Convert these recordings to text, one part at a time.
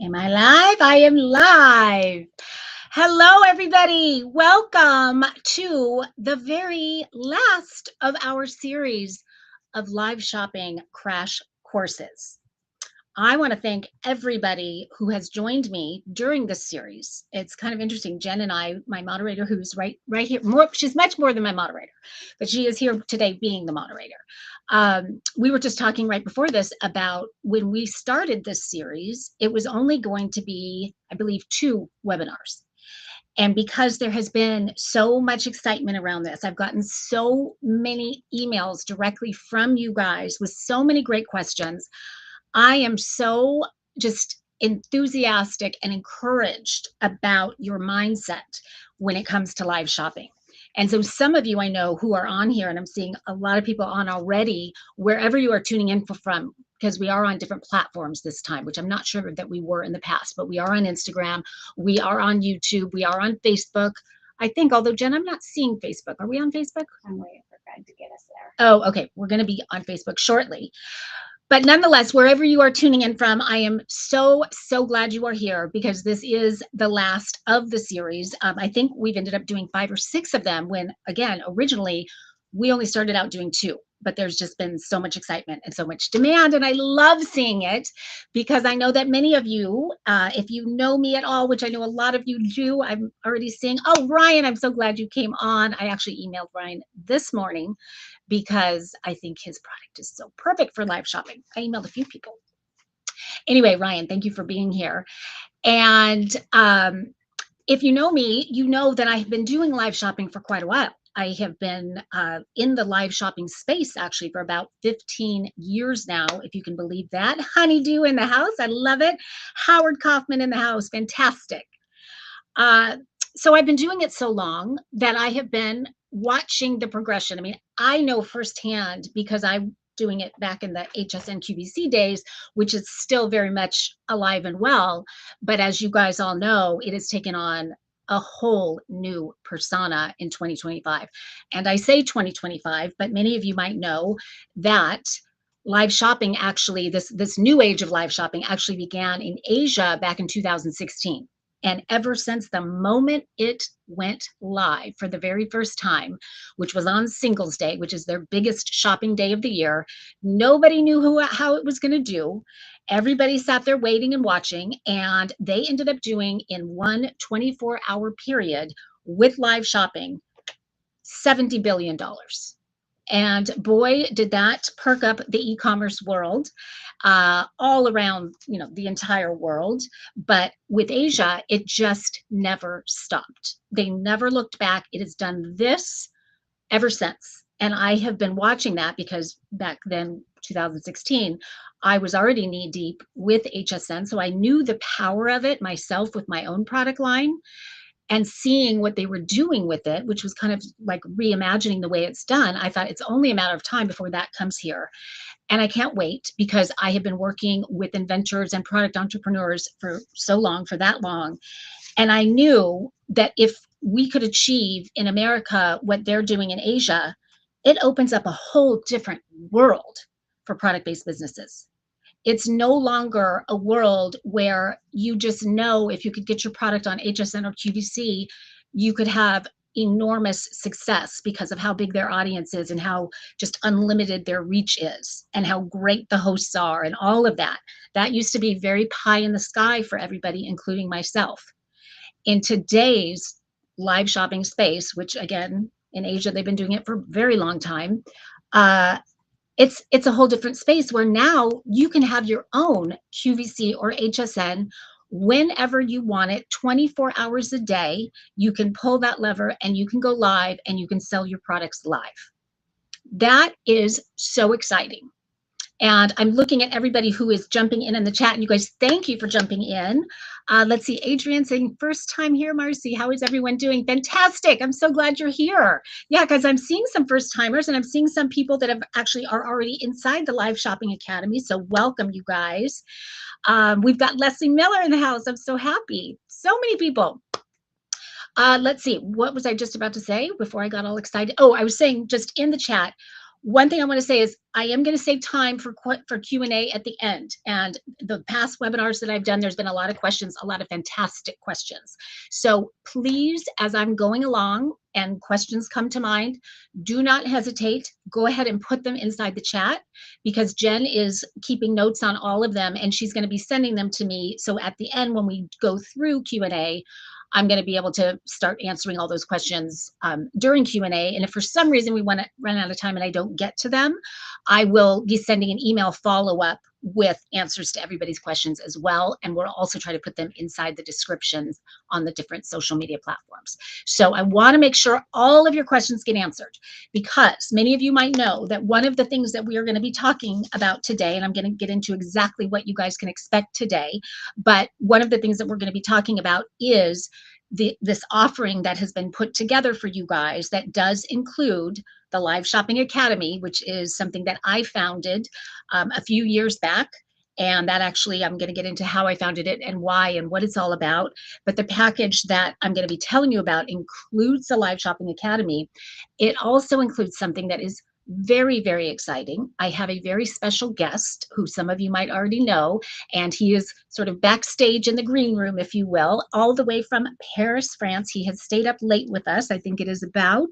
Am I live? I am live. Hello, everybody. Welcome to the very last of our series of live shopping crash courses. I want to thank everybody who has joined me during this series. It's kind of interesting. Jen and I, my moderator, who's right here, she's much more than my moderator, but she is here today being the moderator. We were just talking right before this about when we started this series, it was only going to be, I believe, 2 webinars. And because there has been so much excitement around this, I've gotten so many emails directly from you guys with so many great questions. I am so just enthusiastic and encouraged about your mindset when it comes to live shopping. And so some of you I know who are on here, and I'm seeing a lot of people on already, wherever you are tuning in from, because we are on different platforms this time, which I'm not sure that we were in the past, but we are on Instagram, we are on YouTube, we are on Facebook. I think, although Jen, I'm not seeing Facebook. Are we on Facebook? I'm waiting for Greg to get us there. Oh, okay. We're going to be on Facebook shortly. But nonetheless, wherever you are tuning in from, I am so glad you are here because this is the last of the series. I think we've ended up doing 5 or 6 of them when, again, originally we only started out doing 2. But there's just been so much excitement and so much demand. And I love seeing it because I know that many of you, if you know me at all, which I know a lot of you do, I'm already seeing, oh, Ryan, I'm so glad you came on. I actually emailed Ryan this morning because I think his product is so perfect for live shopping. I emailed a few people. Anyway, Ryan, thank you for being here. And if you know me, you know that I've been doing live shopping for quite a while. I have been in the live shopping space actually for about 15 years now, if you can believe that. Honeydew in the house. I love it. Howard Kaufman in the house. Fantastic. So I've been doing it so long that I have been watching the progression. I mean, I know firsthand because I'm doing it back in the HSN QVC days, which is still very much alive and well. But as you guys all know, it has taken on a whole new persona in 2025. And I say 2025, but many of you might know that live shopping actually, this new age of live shopping actually began in Asia back in 2016. And ever since the moment it went live for the very first time, which was on Singles Day, which is their biggest shopping day of the year, nobody knew how it was going to do. Everybody sat there waiting and watching, and they ended up doing in one 24-hour period with live shopping $70 billion. And boy, did that perk up the e-commerce world all around, the entire world. But with Asia, it just never stopped. They never looked back. It has done this ever since. And I have been watching that because back then, 2016, I was already knee deep with HSN. So I knew the power of it myself with my own product line. And seeing what they were doing with it, which was kind of like reimagining the way it's done, I thought it's only a matter of time before that comes here. And I can't wait because I have been working with inventors and product entrepreneurs for so long, for that long. And I knew that if we could achieve in America what they're doing in Asia, it opens up a whole different world for product-based businesses. It's no longer a world where you just know if you could get your product on HSN or QVC, you could have enormous success because of how big their audience is and how just unlimited their reach is and how great the hosts are and all of that. That used to be very pie in the sky for everybody, including myself. In today's live shopping space, which again, in Asia, they've been doing it for a very long time, it's a whole different space where now you can have your own QVC or HSN whenever you want it, 24 hours a day. You can pull that lever and you can go live and you can sell your products live. That is so exciting. And I'm looking at everybody who is jumping in the chat. And you guys, thank you for jumping in. Let's see, Adrienne saying, first time here, Marcy. How is everyone doing? Fantastic. I'm so glad you're here. Yeah, because I'm seeing some first timers and I'm seeing some people that have actually are already inside the Live Shopping Academy. So welcome, you guys. We've got Leslie Miller in the house. I'm so happy. So many people. Let's see. What was I just about to say before I got all excited? Oh, I was saying just in the chat, One thing I want to say is I am going to save time for Q&A at the end. And the past webinars that I've done, there's been a lot of questions, a lot of fantastic questions. So please, as I'm going along and questions come to mind, do not hesitate. Go ahead and put them inside the chat, because Jen is keeping notes on all of them and she's going to be sending them to me. So at the end, when we go through Q&A, I'm going to be able to start answering all those questions during Q&A. And if for some reason we want to run out of time and I don't get to them, I will be sending an email follow-up with answers to everybody's questions as well. And we'll also try to put them inside the descriptions on the different social media platforms. So I want to make sure all of your questions get answered, because many of you might know that one of the things that we are going to be talking about today, and I'm going to get into exactly what you guys can expect today, but one of the things that we're going to be talking about is this offering that has been put together for you guys that does include the Live Shopping Academy, which is something that I founded a few years back. And that actually, I'm going to get into how I founded it and why and what it's all about. But the package that I'm going to be telling you about includes the Live Shopping Academy. It also includes something that is very, very exciting. I have a very special guest who some of you might already know, and he is sort of backstage in the green room, if you will, all the way from Paris, France. He has stayed up late with us. I think it is about,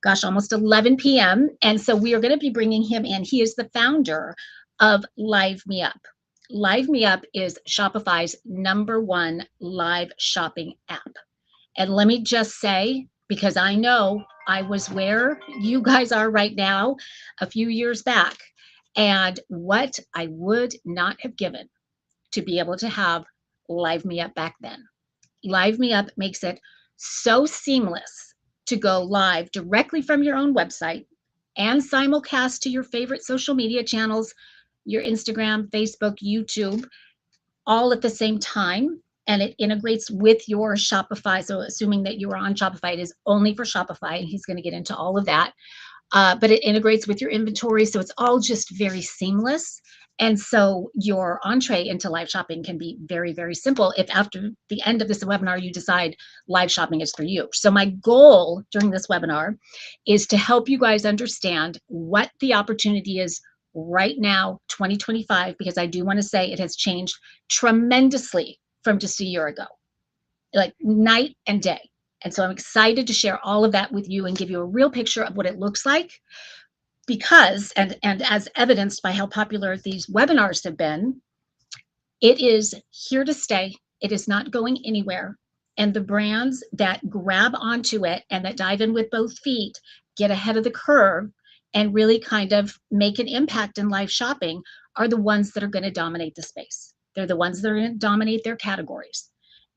gosh, almost 11 p.m. And so we are going to be bringing him in. He is the founder of Live Me Up. Live Me Up is Shopify's #1 live shopping app. And let me just say, because I know I was where you guys are right now a few years back, and what I would not have given to be able to have Live Me Up back then. Live Me Up makes it so seamless to go live directly from your own website and simulcast to your favorite social media channels, your Instagram, Facebook, YouTube, all at the same time. And it integrates with your Shopify. So assuming that you are on Shopify, it is only for Shopify, and he's going to get into all of that. But it integrates with your inventory. So it's all just very seamless. And so your entree into live shopping can be very, very simple if after the end of this webinar, you decide live shopping is for you. So my goal during this webinar is to help you guys understand what the opportunity is right now, 2025, because I do want to say it has changed tremendously from just a year ago, like night and day. And so I'm excited to share all of that with you and give you a real picture of what it looks like, because, and as evidenced by how popular these webinars have been, it is here to stay. It is not going anywhere. And the brands that grab onto it and that dive in with both feet get ahead of the curve and really kind of make an impact in live shopping are the ones that are going to dominate the space. They're the ones that are going to dominate their categories.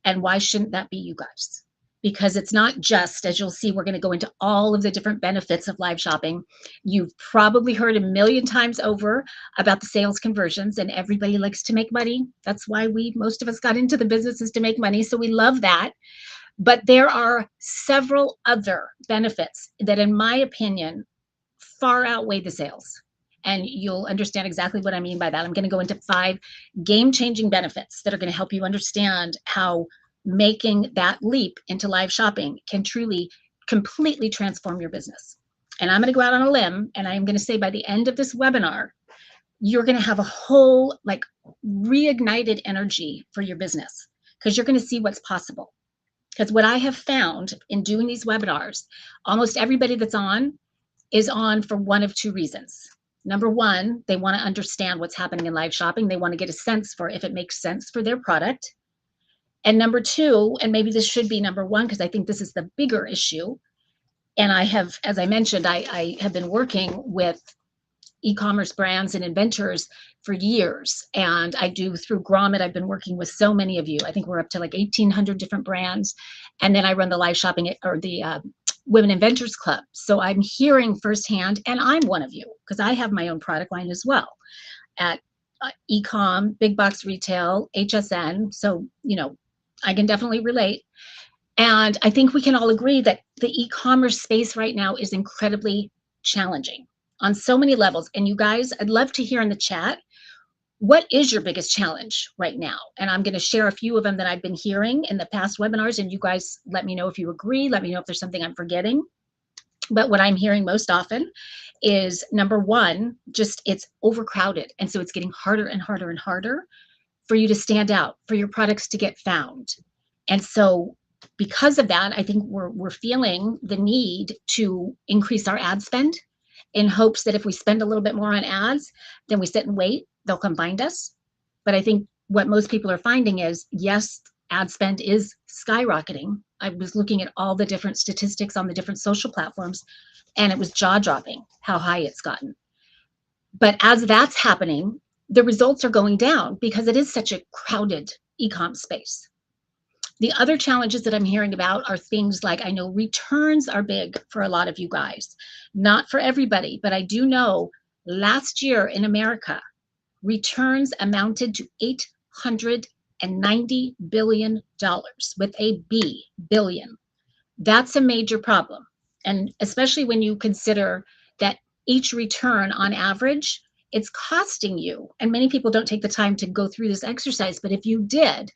And why shouldn't that be you guys? Because it's not just, as you'll see, we're going to go into all of the different benefits of live shopping. You've probably heard a million times over about the sales conversions, and everybody likes to make money. That's why most of us got into the business, is to make money. So we love that. But there are several other benefits that, in my opinion, far outweigh the sales. And you'll understand exactly what I mean by that. I'm going to go into 5 game-changing benefits that are going to help you understand how making that leap into live shopping can truly, completely transform your business. And I'm going to go out on a limb, and I'm going to say by the end of this webinar, you're going to have a whole like reignited energy for your business, because you're going to see what's possible. Because what I have found in doing these webinars, almost everybody that's on is on for one of 2 reasons. Number one, they want to understand what's happening in live shopping. They want to get a sense for if it makes sense for their product. And number 2, and maybe this should be number 1, because I think this is the bigger issue. And I have, as I mentioned, I have been working with e-commerce brands and inventors for years. And I do through Grommet, I've been working with so many of you. I think we're up to like 1,800 different brands. And then I run the live shopping or the Women Inventors Club. So I'm hearing firsthand, and I'm one of you, because I have my own product line as well at e-com, big box retail, HSN. So, I can definitely relate. And I think we can all agree that the e-commerce space right now is incredibly challenging on so many levels. And you guys, I'd love to hear in the chat, what is your biggest challenge right now? And I'm going to share a few of them that I've been hearing in the past webinars, and you guys let me know if you agree. Let me know if there's something I'm forgetting. But what I'm hearing most often is, number one, just it's overcrowded. And so it's getting harder and harder and harder for you to stand out, for your products to get found. And so because of that, I think we're feeling the need to increase our ad spend in hopes that if we spend a little bit more on ads, then we sit and wait, they'll come find us. But I think what most people are finding is, yes, ad spend is skyrocketing. I was looking at all the different statistics on the different social platforms, and it was jaw dropping how high it's gotten. But as that's happening, the results are going down because it is such a crowded e-com space. The other challenges that I'm hearing about are things like, I know returns are big for a lot of you guys, not for everybody, but I do know last year in America, returns amounted to $890 billion with a B, billion. That's a major problem. And especially when you consider that each return on average, it's costing you. And many people don't take the time to go through this exercise. But if you did,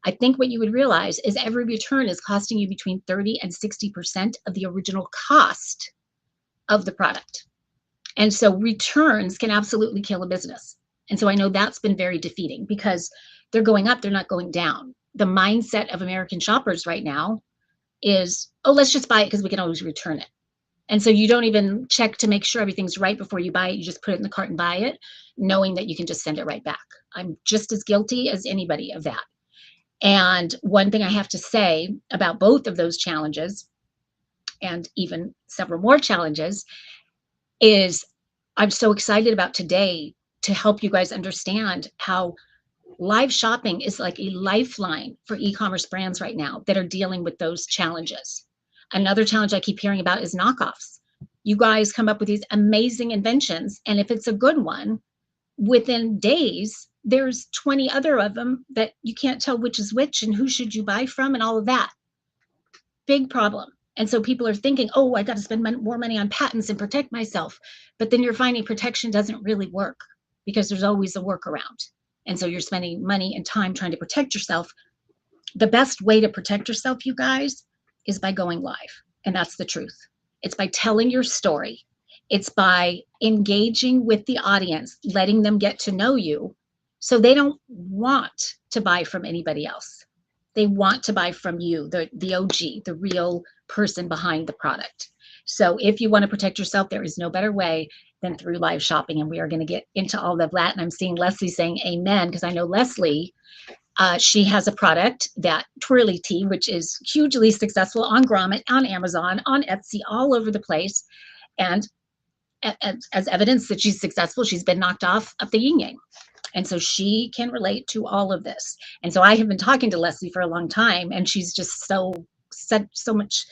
I think what you would realize is every return is costing you between 30 and 60% of the original cost of the product. And so returns can absolutely kill a business. And so I know that's been very defeating because they're going up, they're not going down. The mindset of American shoppers right now is, oh, let's just buy it because we can always return it. And so you don't even check to make sure everything's right before you buy it. You just put it in the cart and buy it, knowing that you can just send it right back. I'm just as guilty as anybody of that. And one thing I have to say about both of those challenges, and even several more challenges, is I'm so excited about today to help you guys understand how live shopping is like a lifeline for e-commerce brands right now that are dealing with those challenges. Another challenge I keep hearing about is knockoffs. You guys come up with these amazing inventions, and if it's a good one, within days, there's 20 other of them that you can't tell which is which and who should you buy from and all of that. Big problem. And so people are thinking, oh, I got to spend more money on patents and protect myself. But then you're finding protection doesn't really work because there's always a workaround. And so you're spending money and time trying to protect yourself. The best way to protect yourself, you guys, is by going live. And that's the truth. It's by telling your story. It's by engaging with the audience, letting them get to know you so they don't want to buy from anybody else. They want to buy from you, the OG, the real person behind the product. So if you want to protect yourself, there is no better way than through live shopping. And we are going to get into all of that. And I'm seeing Leslie saying amen, because I know Leslie, she has a product, that Twirly Tea, which is hugely successful on Grommet, on Amazon, on Etsy, all over the place. And as evidence that she's successful, she's been knocked off of the yin yang. And so she can relate to all of this. And so I have been talking to Leslie for a long time, and she's just so much,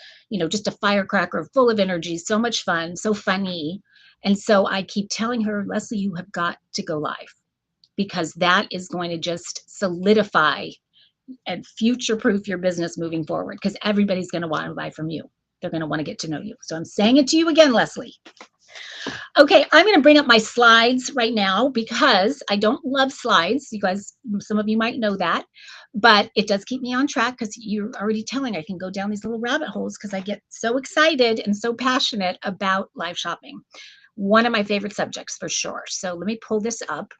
just a firecracker, full of energy, so much fun, so funny. And so I keep telling her, Leslie, you have got to go live, because that is going to just solidify and future-proof your business moving forward, because everybody's going to want to buy from you. They're going to want to get to know you. So I'm saying it to you again, Leslie. Okay, I'm going to bring up my slides right now because I don't love slides. You guys, some of you might know that, but it does keep me on track because you're already telling I can go down these little rabbit holes because I get so excited and so passionate about live shopping. One of my favorite subjects for sure. So let me pull this up.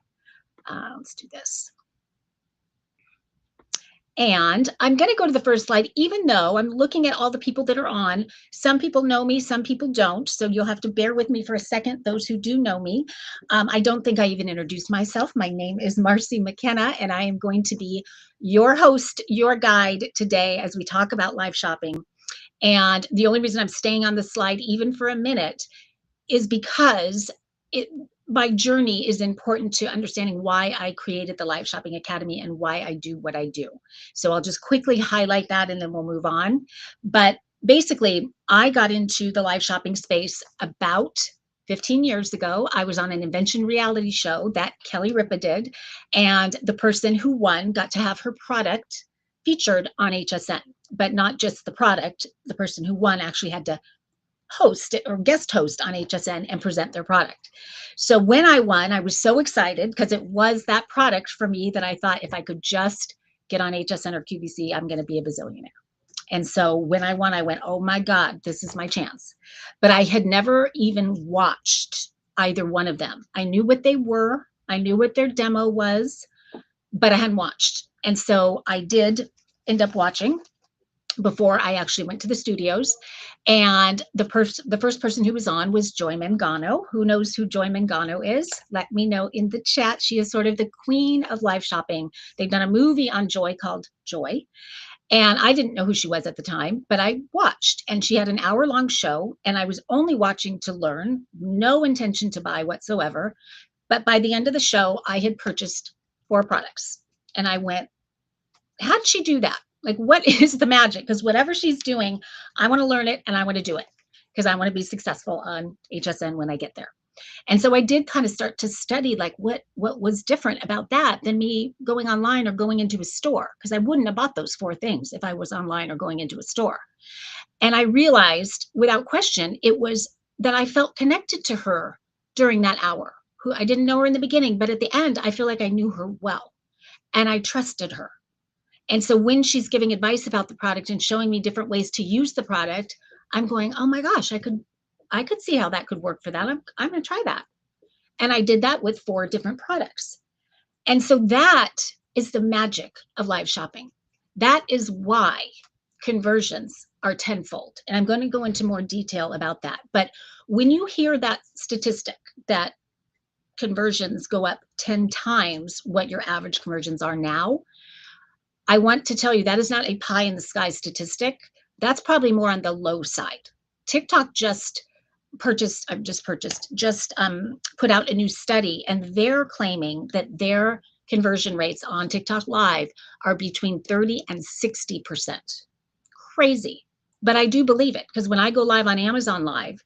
Let's do this. And I'm going to go to the first slide, even though I'm looking at all the people that are on. Some people know me, some people don't. So you'll have to bear with me for a second, those who do know me. I don't think I even introduced myself. My name is Marcy McKenna, and I am going to be your host, your guide today as we talk about live shopping. And the only reason I'm staying on the slide even for a minute is because my journey is important to understanding why I created the Live Shopping Academy and why I do what I do. So I'll just quickly highlight that and then we'll move on. But basically, I got into the live shopping space about 15 years ago. I was on an invention reality show that Kelly Ripa did, and the person who won got to have her product featured on HSN, but not just the product. The person who won actually had to host or guest host on HSN and present their product. So when I won, I was so excited because it was that product for me that I thought if I could just get on HSN or QVC, I'm going to be a bazillionaire. And so when I won, I went, oh my God, this is my chance. But I had never even watched either one of them. I knew what they were, I knew what their demo was, but I hadn't watched. And so I did end up watching before I actually went to the studios. And the first person who was on was Joy Mangano. Who knows who Joy Mangano is? Let me know in the chat. She is sort of the queen of live shopping. They've done a movie on Joy called Joy. And I didn't know who she was at the time, but I watched, and she had an hour-long show, and I was only watching to learn, no intention to buy whatsoever. But by the end of the show, I had purchased 4 products. And I went, how'd she do that? Like, what is the magic? Because whatever she's doing, I want to learn it and I want to do it because I want to be successful on HSN when I get there. And so I did kind of start to study like what was different about that than me going online or going into a store, because I wouldn't have bought those 4 things if I was online or going into a store. And I realized without question, it was that I felt connected to her during that hour. Who I didn't know her in the beginning, but at the end, I feel like I knew her well and I trusted her. And so when she's giving advice about the product and showing me different ways to use the product, I'm going, oh my gosh, I could see how that could work for that. I'm going to try that. And I did that with 4 different products. And so that is the magic of live shopping. That is why conversions are tenfold. And I'm going to go into more detail about that. But when you hear that statistic that conversions go up 10 times what your average conversions are now, I want to tell you that is not a pie in the sky statistic. That's probably more on the low side. TikTok just put out a new study, and they're claiming that their conversion rates on TikTok Live are between 30 and 60%. Crazy. But I do believe it, because when I go live on Amazon Live,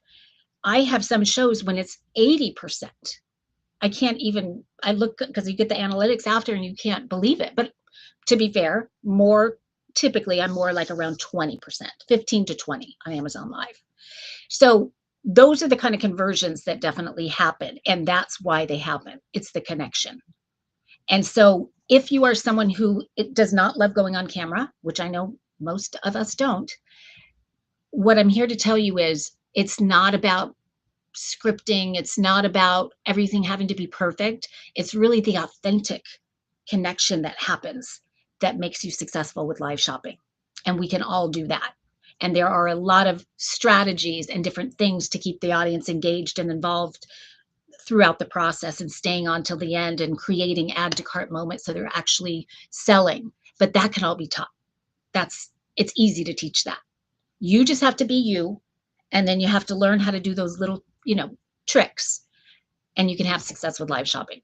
I have some shows when it's 80%. I look, because you get the analytics after and you can't believe it. But to be fair, typically I'm more like around 20%, 15 to 20 on Amazon Live. So those are the kind of conversions that definitely happen. And that's why they happen. It's the connection. And so if you are someone who does not love going on camera, which I know most of us don't, what I'm here to tell you is it's not about scripting. It's not about everything having to be perfect. It's really the authentic connection that happens that makes you successful with live shopping. And we can all do that. And there are a lot of strategies and different things to keep the audience engaged and involved throughout the process and staying on till the end and creating add to cart moments so they're actually selling. But that can all be taught. It's easy to teach that. You just have to be you, and then you have to learn how to do those little, tricks, and you can have success with live shopping.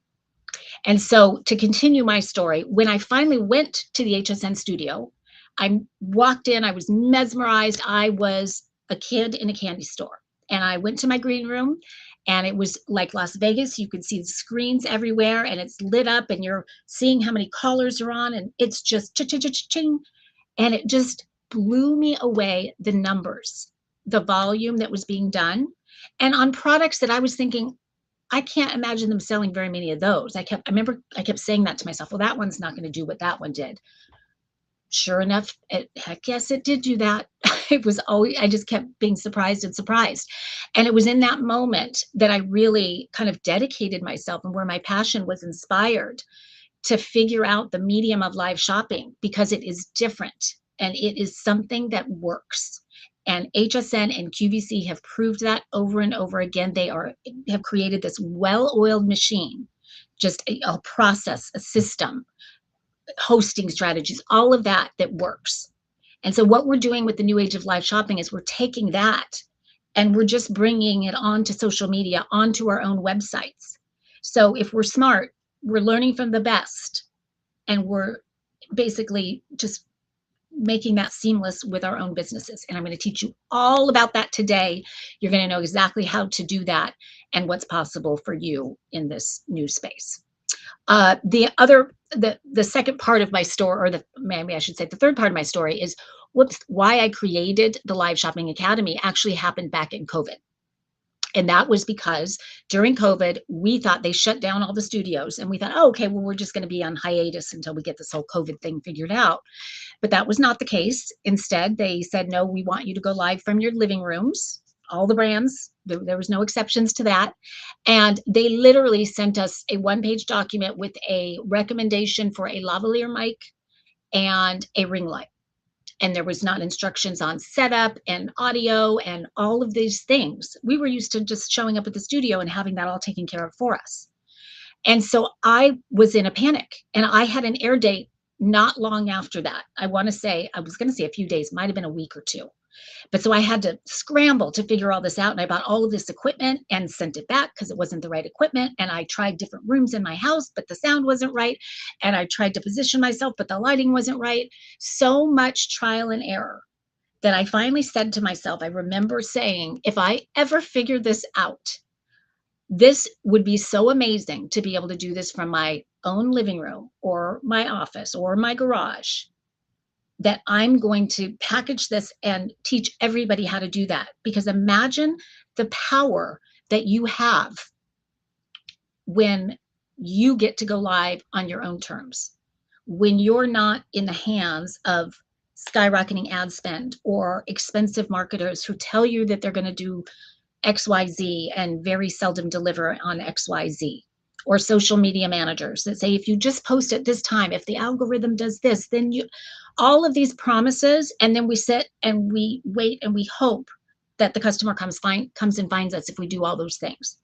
And so to continue my story, when I finally went to the HSN studio, I walked in, I was mesmerized. I was a kid in a candy store. And I went to my green room, and it was like Las Vegas. You could see the screens everywhere, and it's lit up, and you're seeing how many callers are on, and it's just cha-cha-cha-ching. And it just blew me away, the numbers, the volume that was being done. And on products that I was thinking, I can't imagine them selling very many of those. I kept saying that to myself. Well, that one's not going to do what that one did. Sure enough, heck yes, it did do that. I just kept being surprised and surprised. And it was in that moment that I really kind of dedicated myself, and where my passion was inspired to figure out the medium of live shopping, because it is different and it is something that works. And HSN and QVC have proved that over and over again. They have created this well-oiled machine, just a process, a system, hosting strategies, all of that works. And so what we're doing with the new age of live shopping is we're taking that and we're just bringing it onto social media, onto our own websites. So if we're smart, we're learning from the best, and we're basically just making that seamless with our own businesses. And I'm going to teach you all about that today. You're going to know exactly how to do that and what's possible for you in this new space. The second part of my story, or maybe I should say the third part of my story, is why I created the Live Shopping Academy actually happened back in COVID. And that was because during COVID, we thought they shut down all the studios. And we thought, oh, okay, well, we're just going to be on hiatus until we get this whole COVID thing figured out. But that was not the case. Instead, they said, no, we want you to go live from your living rooms. All the brands, there was no exceptions to that. And they literally sent us a one-page document with a recommendation for a lavalier mic and a ring light. And there was not instructions on setup and audio and all of these things. We were used to just showing up at the studio and having that all taken care of for us. And so I was in a panic, and I had an air date not long after that. I was going to say a few days, might have been a week or two. But so I had to scramble to figure all this out. And I bought all of this equipment and sent it back because it wasn't the right equipment. And I tried different rooms in my house, but the sound wasn't right. And I tried to position myself, but the lighting wasn't right. So much trial and error that I finally said to myself, I remember saying, if I ever figure this out, this would be so amazing to be able to do this from my own living room or my office or my garage, that I'm going to package this and teach everybody how to do that. Because imagine the power that you have when you get to go live on your own terms, when you're not in the hands of skyrocketing ad spend or expensive marketers who tell you that they're going to do XYZ and very seldom deliver on XYZ, or social media managers that say, if you just post at this time, if the algorithm does this, then you, all of these promises. And then we sit and we wait and we hope that the customer comes and finds us if we do all those things.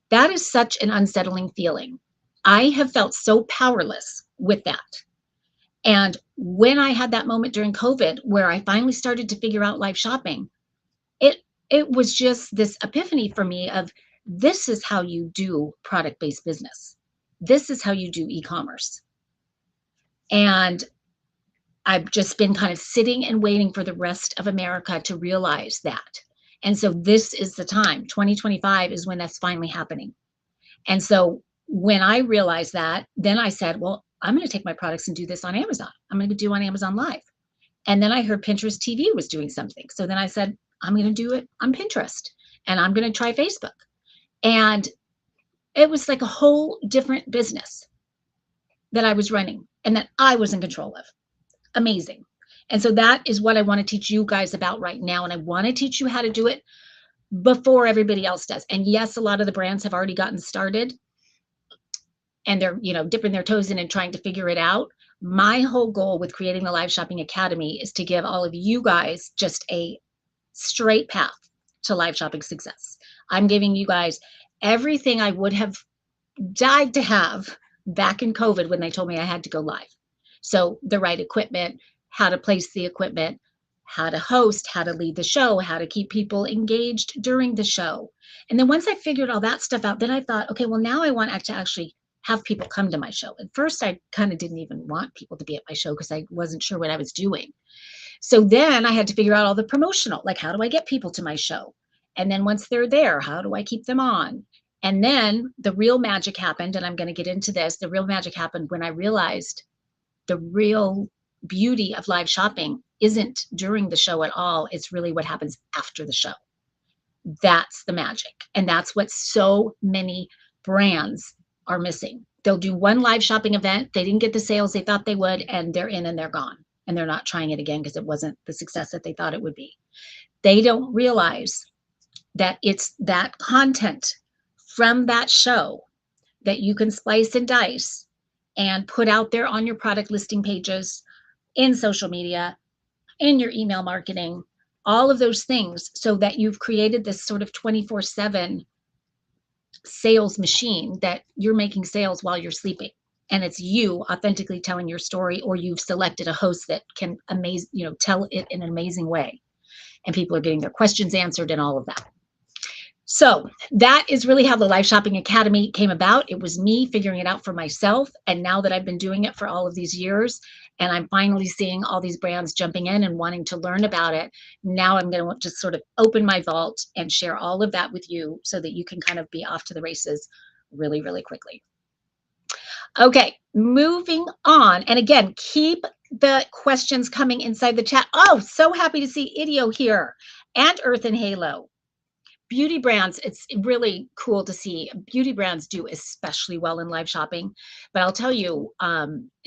That is such an unsettling feeling. I have felt so powerless with that. And when I had that moment during COVID, where I finally started to figure out live shopping, it was just this epiphany for me of, this is how you do product-based business. This is how you do e-commerce. And I've just been kind of sitting and waiting for the rest of America to realize that. And so this is the time. 2025 is when that's finally happening. And so when I realized that, then I said, well, I'm going to take my products and do this on Amazon. I'm going to do on Amazon Live. And then I heard Pinterest TV was doing something. So then I said, I'm going to do it on Pinterest, and I'm going to try Facebook. And it was like a whole different business that I was running and that I was in control of. Amazing. And so that is what I want to teach you guys about right now. And I want to teach you how to do it before everybody else does. And yes, a lot of the brands have already gotten started and they're, dipping their toes in and trying to figure it out. My whole goal with creating the Live Shopping Academy is to give all of you guys just a straight path to live shopping success. I'm giving you guys everything I would have died to have back in COVID when they told me I had to go live. So the right equipment, how to place the equipment, how to host, how to lead the show, how to keep people engaged during the show. And then once I figured all that stuff out, then I thought, okay, well, now I want to actually have people come to my show. At first, I kind of didn't even want people to be at my show because I wasn't sure what I was doing. So then I had to figure out all the promotional, like, how do I get people to my show? And then once they're there, how do I keep them on? And then the real magic happened, and I'm going to get into this. The real magic happened when I realized the real beauty of live shopping isn't during the show at all. It's really what happens after the show. That's the magic. And that's what so many brands are missing. They'll do one live shopping event. They didn't get the sales they thought they would, and they're in and they're gone. And they're not trying it again because it wasn't the success that they thought it would be. They don't realize that it's that content from that show that you can slice and dice and put out there on your product listing pages, in social media, in your email marketing, all of those things, so that you've created this sort of 24/7 sales machine that you're making sales while you're sleeping. And it's you authentically telling your story, or you've selected a host that can tell it in an amazing way. And people are getting their questions answered and all of that. So that is really how the Live Shopping Academy came about. It was me figuring it out for myself. And now that I've been doing it for all of these years, and I'm finally seeing all these brands jumping in and wanting to learn about it, now I'm going to just sort of open my vault and share all of that with you so that you can kind of be off to the races really, really quickly. Okay, moving on. And again, keep the questions coming inside the chat. Oh, so happy to see Idio here, and Earth and Halo. beauty brands, it's really cool to see beauty brands do especially well in live shopping. But I'll tell you,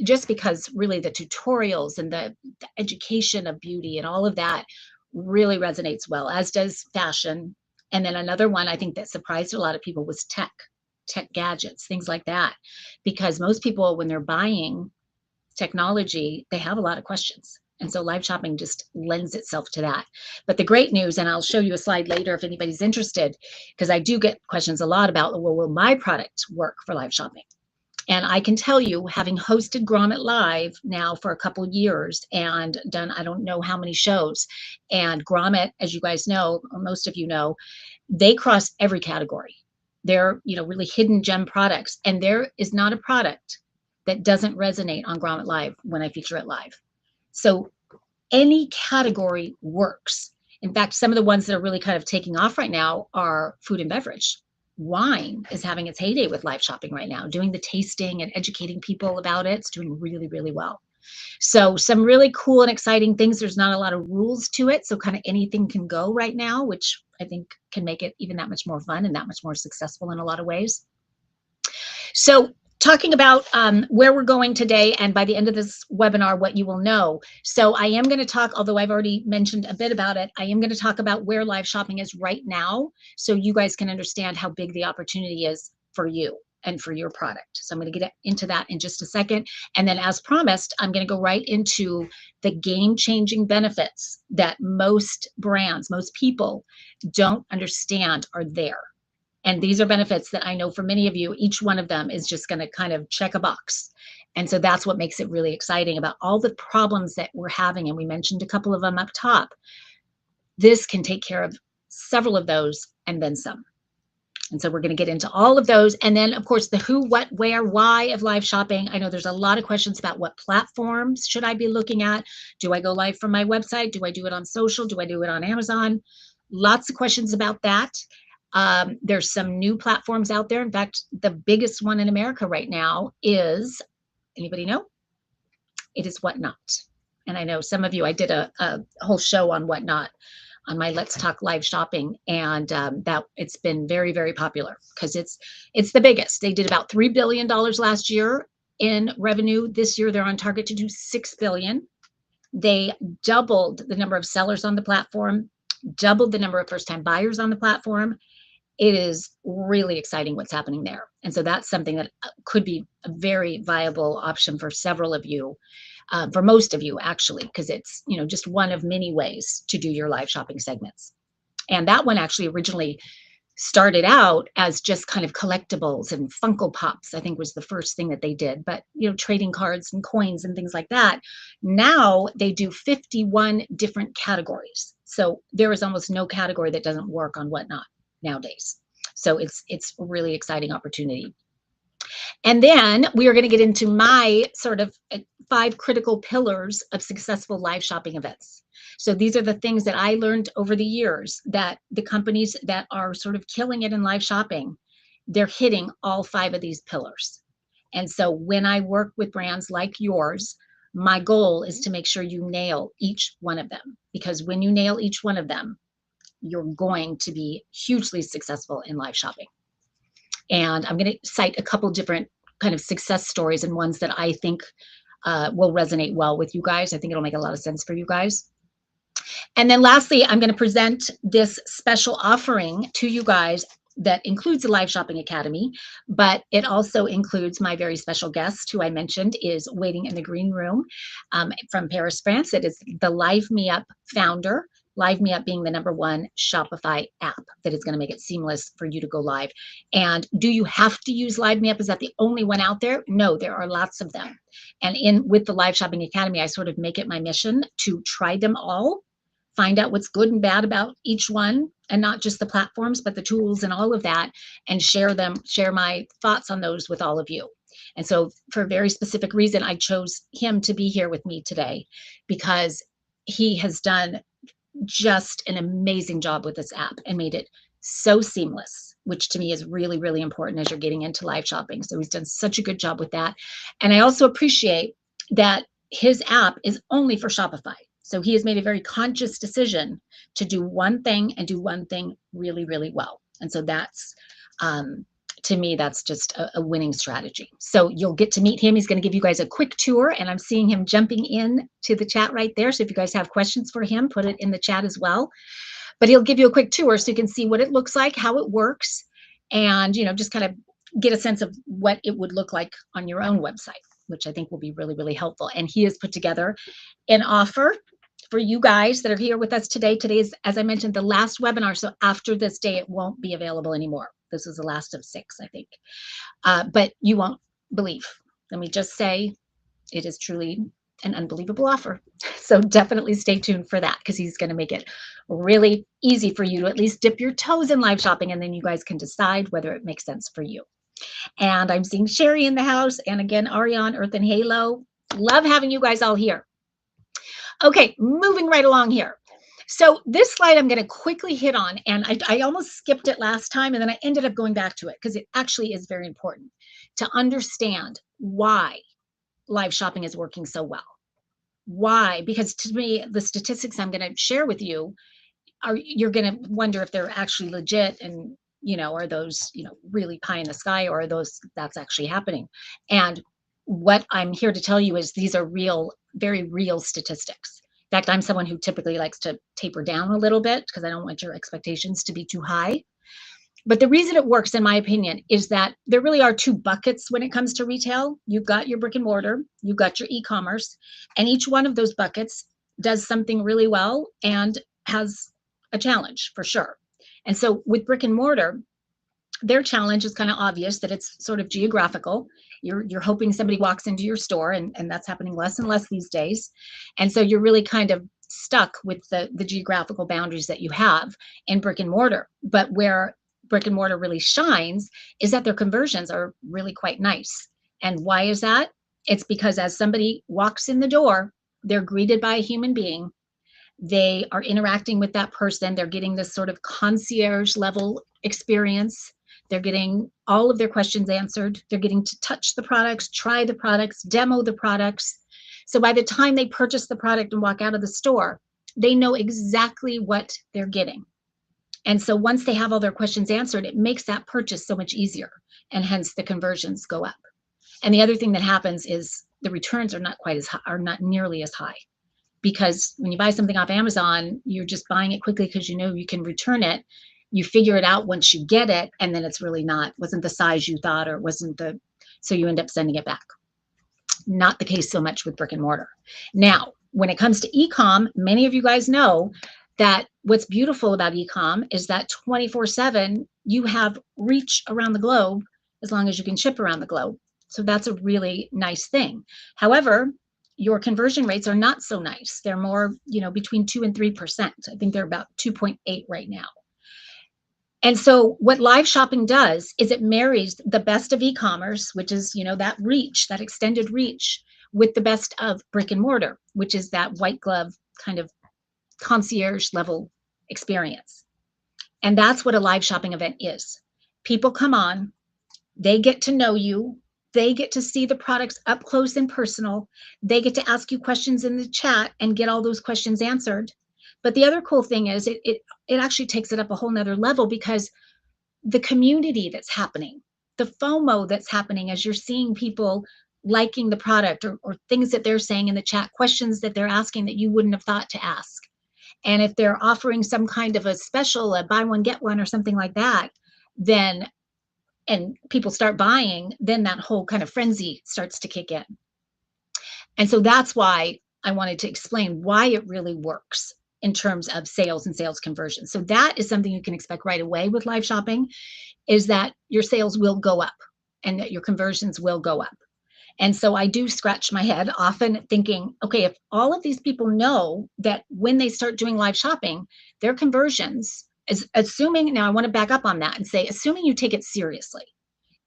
just because really the tutorials and the education of beauty and all of that really resonates well, as does fashion. And then another one I think that surprised a lot of people was tech gadgets, things like that. Because most people, when they're buying technology, they have a lot of questions. And so live shopping just lends itself to that. But the great news, and I'll show you a slide later if anybody's interested, because I do get questions a lot about, well, will my product work for live shopping? And I can tell you, having hosted Grommet Live now for a couple years and done I don't know how many shows, and Grommet, as you guys know, or most of you know, they cross every category. They're, really hidden gem products, and there is not a product that doesn't resonate on Grommet Live when I feature it live. So any category works. In fact, some of the ones that are really kind of taking off right now are food and beverage. Wine is having its heyday with live shopping right now, doing the tasting and educating people about it. It's doing really, really well. So some really cool and exciting things. There's not a lot of rules to it. So kind of anything can go right now, which I think can make it even that much more fun and that much more successful in a lot of ways. So talking about where we're going today, and by the end of this webinar, what you will know. So I am going to talk, although I've already mentioned a bit about it, I am going to talk about where live shopping is right now, so you guys can understand how big the opportunity is for you and for your product. So I'm going to get into that in just a second. And then as promised, I'm going to go right into the game-changing benefits that most brands, most people don't understand are there. And these are benefits that I know for many of you, each one of them is just going to kind of check a box. And so that's what makes it really exciting about all the problems that we're having. And we mentioned a couple of them up top. This can take care of several of those and then some. And so we're going to get into all of those. And then, of course, the who, what, where, why of live shopping. I know there's a lot of questions about what platforms should I be looking at? Do I go live from my website? Do I do it on social? Do I do it on Amazon? Lots of questions about that. There's some new platforms out there. In fact, the biggest one in America right now is, anybody know? It is Whatnot. And I know some of you, I did a whole show on Whatnot on my Let's Talk Live Shopping, and that it's been very, very popular because it's the biggest. They did about $3 billion last year in revenue. This year, they're on target to do $6 billion. They doubled the number of sellers on the platform, doubled the number of first-time buyers on the platform. It is really exciting what's happening there. And so that's something that could be a very viable option for several of you, for most of you actually, because it's, just one of many ways to do your live shopping segments. And that one actually originally started out as just kind of collectibles and Funko Pops, I think was the first thing that they did, but trading cards and coins and things like that. Now they do 51 different categories. So there is almost no category that doesn't work on Whatnot nowadays. So it's a really exciting opportunity. And then we are going to get into my sort of 5 critical pillars of successful live shopping events. So these are the things that I learned over the years that the companies that are sort of killing it in live shopping, they're hitting all 5 of these pillars. And so when I work with brands like yours, my goal is to make sure you nail each one of them, because when you nail each one of them, you're going to be hugely successful in live shopping. And I'm going to cite a couple different kind of success stories and ones that I think will resonate well with you guys. I think it'll make a lot of sense for you guys. And then lastly, I'm going to present this special offering to you guys that includes the Live Shopping Academy, but it also includes my very special guest, who I mentioned is waiting in the green room from Paris, France. It is the Live Me Up founder. Live Me Up being the #1 Shopify app that is going to make it seamless for you to go live. And do you have to use Live Me Up? Is that the only one out there? No, there are lots of them. And with the Live Shopping Academy, I sort of make it my mission to try them all, find out what's good and bad about each one, and not just the platforms, but the tools and all of that, and share my thoughts on those with all of you. And so for a very specific reason, I chose him to be here with me today, because he has done just an amazing job with this app and made it so seamless, which to me is really, really important as you're getting into live shopping. So he's done such a good job with that. And I also appreciate that his app is only for Shopify. So he has made a very conscious decision to do one thing and do one thing really, really well. And so that's, to me, that's just a winning strategy. So you'll get to meet him. He's going to give you guys a quick tour, and I'm seeing him jumping in to the chat right there. So if you guys have questions for him, put it in the chat as well. But he'll give you a quick tour so you can see what it looks like, how it works, and, you know, just kind of get a sense of what it would look like on your own website, which I think will be really, really helpful. And he has put together an offer for you guys that are here with us today. Today is, as I mentioned, the last webinar. So after this day, it won't be available anymore. This is the last of 6, I think. But you won't believe. Let me just say, it is truly an unbelievable offer. So definitely stay tuned for that, because he's going to make it really easy for you to at least dip your toes in live shopping, and then you guys can decide whether it makes sense for you. And I'm seeing Sherry in the house, and again, Ariane, Earth and Halo. Love having you guys all here. Okay, moving right along here. So this slide I'm going to quickly hit on, and I almost skipped it last time, and then I ended up going back to it because it actually is very important to understand why live shopping is working so well. Why? Because to me, the statistics I'm going to share with you you're going to wonder if they're actually legit, and, you know, are those, you know, really pie in the sky, or are those, that's actually happening? And what I'm here to tell you is these are real, very real statistics. In fact, I'm someone who typically likes to taper down a little bit because I don't want your expectations to be too high. But the reason it works, in my opinion, is that there really are 2 buckets when it comes to retail. You've got your brick and mortar, you've got your e-commerce, and each one of those buckets does something really well and has a challenge for sure. And so with brick and mortar, their challenge is kind of obvious, that it's sort of geographical. You're hoping somebody walks into your store, and that's happening less and less these days. And so you're really kind of stuck with the geographical boundaries that you have in brick and mortar. But where brick and mortar really shines is that their conversions are really quite nice. And why is that? It's because as somebody walks in the door, they're greeted by a human being. They are interacting with that person. They're getting this sort of concierge level experience. They're getting all of their questions answered. They're getting to touch the products, try the products, demo the products. So by the time they purchase the product and walk out of the store, they know exactly what they're getting. And so once they have all their questions answered, it makes that purchase so much easier, and hence the conversions go up. And the other thing that happens is the returns are not quite as high, are not nearly as high, because when you buy something off Amazon, you're just buying it quickly because you know you can return it. You figure it out once you get it, and then it's really wasn't the size you thought, or so you end up sending it back. Not the case so much with brick and mortar. Now, when it comes to e-com, many of you guys know that what's beautiful about e-com is that 24/7, you have reach around the globe as long as you can ship around the globe. So that's a really nice thing. However, your conversion rates are not so nice. They're more, you know, between 2 and 3%. I think they're about 2.8 right now. And so what live shopping does is it marries the best of e-commerce, which is, you know, that reach, that extended reach, with the best of brick and mortar, which is that white glove kind of concierge level experience. And that's what a live shopping event is. People come on, they get to know you, they get to see the products up close and personal, they get to ask you questions in the chat and get all those questions answered. But the other cool thing is it actually takes it up a whole nother level, because the community that's happening, the FOMO that's happening as you're seeing people liking the product, or things that they're saying in the chat, questions that they're asking that you wouldn't have thought to ask. And if they're offering some kind of a special, a buy one, get one, or something like that, then, and people start buying, then that whole kind of frenzy starts to kick in. And so that's why I wanted to explain why it really works in terms of sales and sales conversion. So that is something you can expect right away with live shopping, is that your sales will go up and that your conversions will go up. And so I do scratch my head often thinking, okay, if all of these people know that when they start doing live shopping, their conversions, is assuming, now I want to back up on that and say, assuming you take it seriously.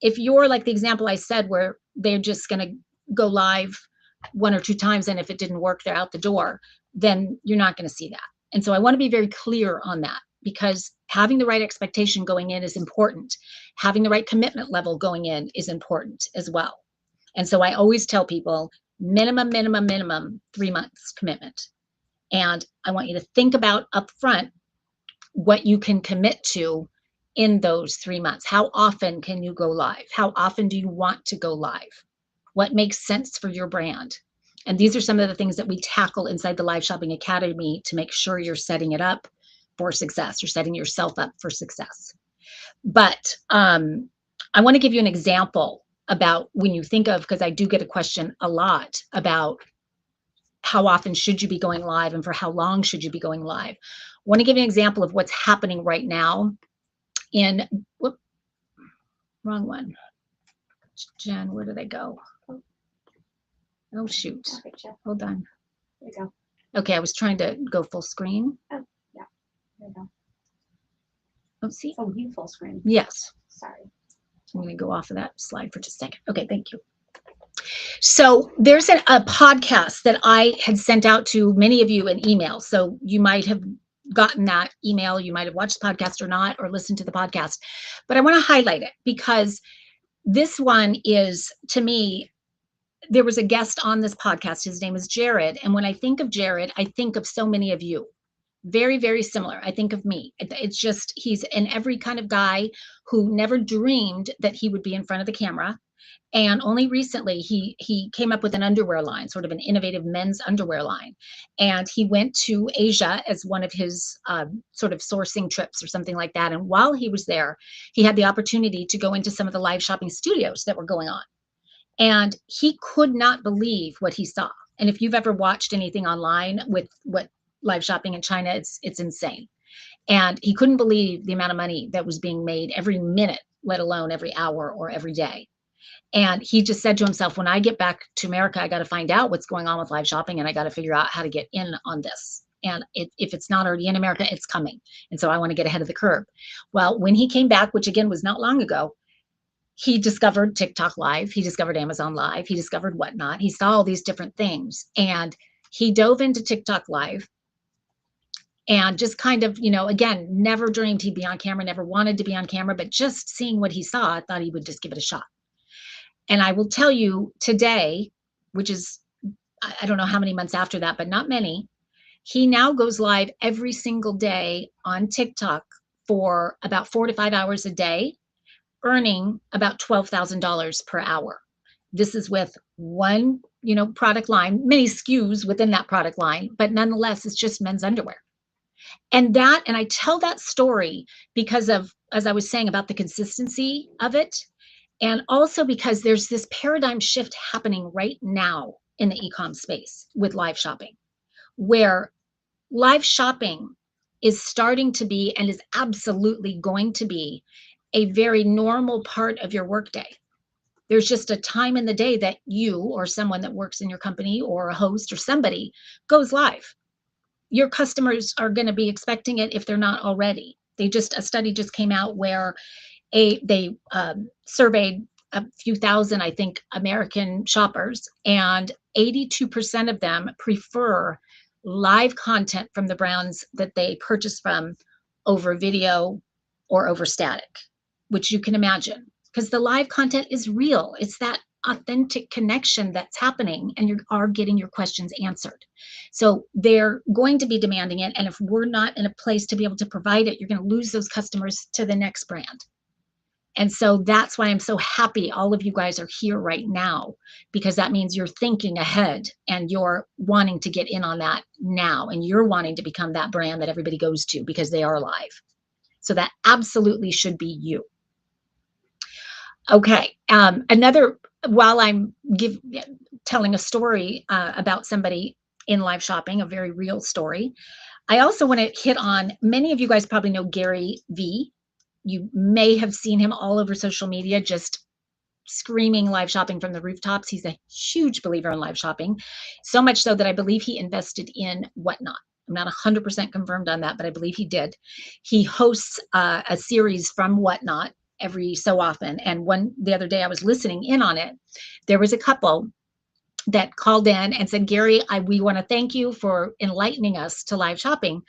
If you're like the example I said, where they're just going to go live 1 or 2 times, and if it didn't work, they're out the door, then you're not going to see that. And so I want to be very clear on that, because having the right expectation going in is important. Having the right commitment level going in is important as well. And so I always tell people minimum 3 months commitment. And I want you to think about upfront what you can commit to in those 3 months. How often can you go live? How often do you want to go live? What makes sense for your brand? And these are some of the things that we tackle inside the Live Shopping Academy to make sure you're setting it up for success. You're setting yourself up for success. But I want to give you an example about when you think of, because I do get a question a lot about how often should you be going live and for how long should you be going live. I want to give you an example of what's happening right now in, whoop, wrong one. Jen, where did I go? Oh, shoot. Hold on. There you go. Okay, I was trying to go full screen. Oh, yeah. There you go. Oh, see? Oh, you full screen. Yes. Sorry. I'm going to go off of that slide for just a second. Okay, thank you. So there's a podcast that I had sent out to many of you in email. So you might have gotten that email. You might have watched the podcast or not, or listened to the podcast. But I want to highlight it because this one is, to me, there was a guest on this podcast. His name is Jared. And when I think of Jared, I think of so many of you. Very, very similar. I think of me. It's just, he's an every kind of guy who never dreamed that he would be in front of the camera. And only recently he came up with an underwear line, sort of an innovative men's underwear line. And he went to Asia as one of his sort of sourcing trips or something like that. And while he was there, he had the opportunity to go into some of the live shopping studios that were going on. And he could not believe what he saw. And if you've ever watched anything online with what live shopping in China, it's insane. And he couldn't believe the amount of money that was being made every minute, let alone every hour or every day. And he just said to himself, when I get back to America, I got to find out what's going on with live shopping, and I got to figure out how to get in on this. And if it's not already in America, it's coming. And so I want to get ahead of the curve. Well, when he came back, which again was not long ago, he discovered TikTok Live, he discovered Amazon Live, he discovered Whatnot. He saw all these different things, and he dove into TikTok Live and just kind of, again, never dreamed he'd be on camera, never wanted to be on camera, but just seeing what he saw, I thought he would just give it a shot. And I will tell you today, which is, I don't know how many months after that, but not many, he now goes live every single day on TikTok for about 4 to 5 hours a day, earning about $12,000 per hour. This is with one, product line, many SKUs within that product line, but nonetheless, it's just men's underwear. And I tell that story because of, as I was saying, about the consistency of it. And also because there's this paradigm shift happening right now in the e-com space with live shopping, where live shopping is starting to be and is absolutely going to be a very normal part of your workday. There's just a time in the day that you or someone that works in your company or a host or somebody goes live. Your customers are going to be expecting it if they're not already. A study just came out where they surveyed a few thousand, I think, American shoppers, and 82% of them prefer live content from the brands that they purchase from over video or over static, which you can imagine, because the live content is real. It's that authentic connection that's happening, and you are getting your questions answered. So they're going to be demanding it. And if we're not in a place to be able to provide it, you're going to lose those customers to the next brand. And so that's why I'm so happy all of you guys are here right now, because that means you're thinking ahead and you're wanting to get in on that now, and you're wanting to become that brand that everybody goes to because they are live. So that absolutely should be you. Okay. While I'm telling a story about somebody in live shopping, a very real story, I also want to hit on, many of you guys probably know Gary V. You may have seen him all over social media, just screaming live shopping from the rooftops. He's a huge believer in live shopping, so much so that I believe he invested in Whatnot. I'm not 100% confirmed on that, but I believe he did. He hosts a series from Whatnot every so often. And the other day I was listening in on it. There was a couple that called in and said, Gary, we want to thank you for enlightening us to live shopping.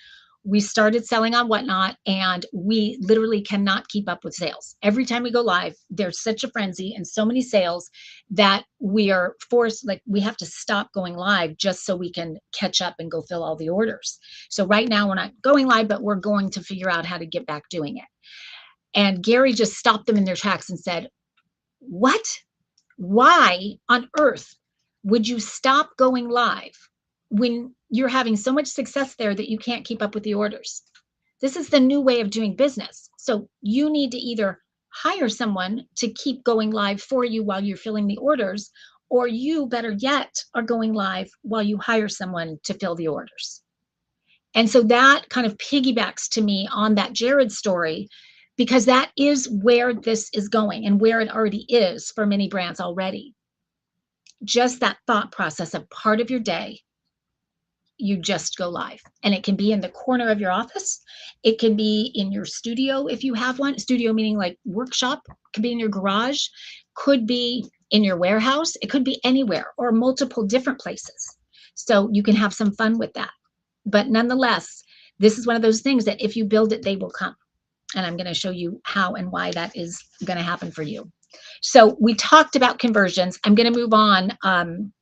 we started selling on Whatnot, and we literally cannot keep up with sales. Every time we go live, there's such a frenzy and so many sales that we are forced, like we have to stop going live just so we can catch up and go fill all the orders. So right now we're not going live, but we're going to figure out how to get back doing it. And Gary just stopped them in their tracks and said, what? Why on earth would you stop going live when you're having so much success there that you can't keep up with the orders? This is the new way of doing business. So you need to either hire someone to keep going live for you while you're filling the orders, or you, better yet, are going live while you hire someone to fill the orders. And so that kind of piggybacks to me on that Jared story, because that is where this is going and where it already is for many brands already. Just that thought process of part of your day, you just go live. And it can be in the corner of your office. It can be in your studio if you have one. Studio meaning like workshop. It could be in your garage. Could be in your warehouse. It could be anywhere or multiple different places. So you can have some fun with that. But nonetheless, this is one of those things that if you build it, they will come. And I'm going to show you how and why that is going to happen for you. So we talked about conversions. I'm going to move on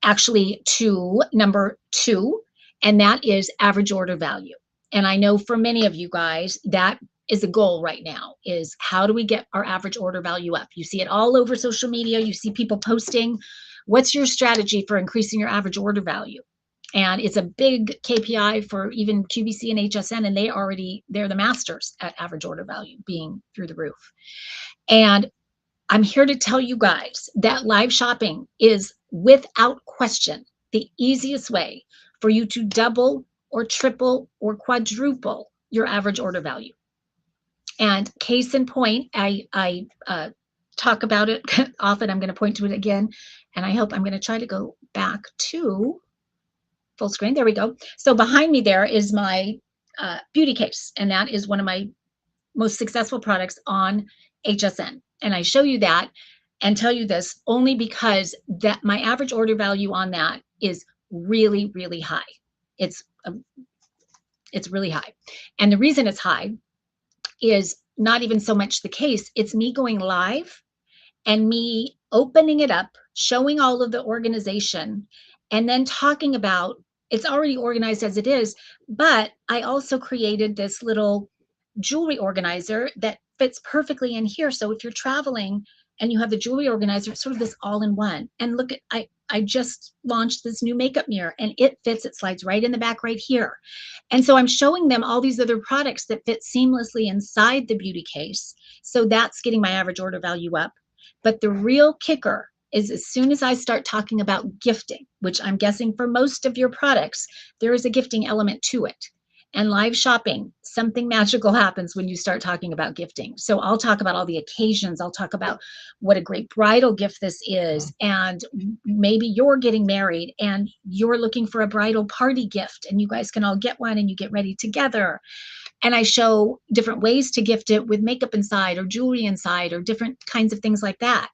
actually to number 2, and that is average order value. And I know for many of you guys, that is a goal right now, is how do we get our average order value up? You see it all over social media. You see people posting, what's your strategy for increasing your average order value? And it's a big KPI for even QVC and HSN, and they're the masters at average order value being through the roof. And I'm here to tell you guys that live shopping is without question the easiest way for you to double or triple or quadruple your average order value. And case in point, I talk about it often. I'm going to point to it again, and I hope I'm going to try to go back to full screen. There we go. So behind me there is my beauty case, and that is one of my most successful products on HSN. And I show you that and tell you this only because that my average order value on that is really, really high. It's really high. And the reason it's high is not even so much the case. It's me going live and me opening it up, showing all of the organization, and then talking about it's already organized as it is, but I also created this little jewelry organizer that fits perfectly in here. So if you're traveling and you have the jewelry organizer, it's sort of this all-in-one. And look at, I just launched this new makeup mirror, and it fits, it slides right in the back right here. And so I'm showing them all these other products that fit seamlessly inside the beauty case. So that's getting my average order value up. But the real kicker is as soon as I start talking about gifting, which I'm guessing for most of your products, there is a gifting element to it. And live shopping, something magical happens when you start talking about gifting. So I'll talk about all the occasions. I'll talk about what a great bridal gift this is. And maybe you're getting married and you're looking for a bridal party gift, and you guys can all get one and you get ready together. And I show different ways to gift it with makeup inside or jewelry inside or different kinds of things like that.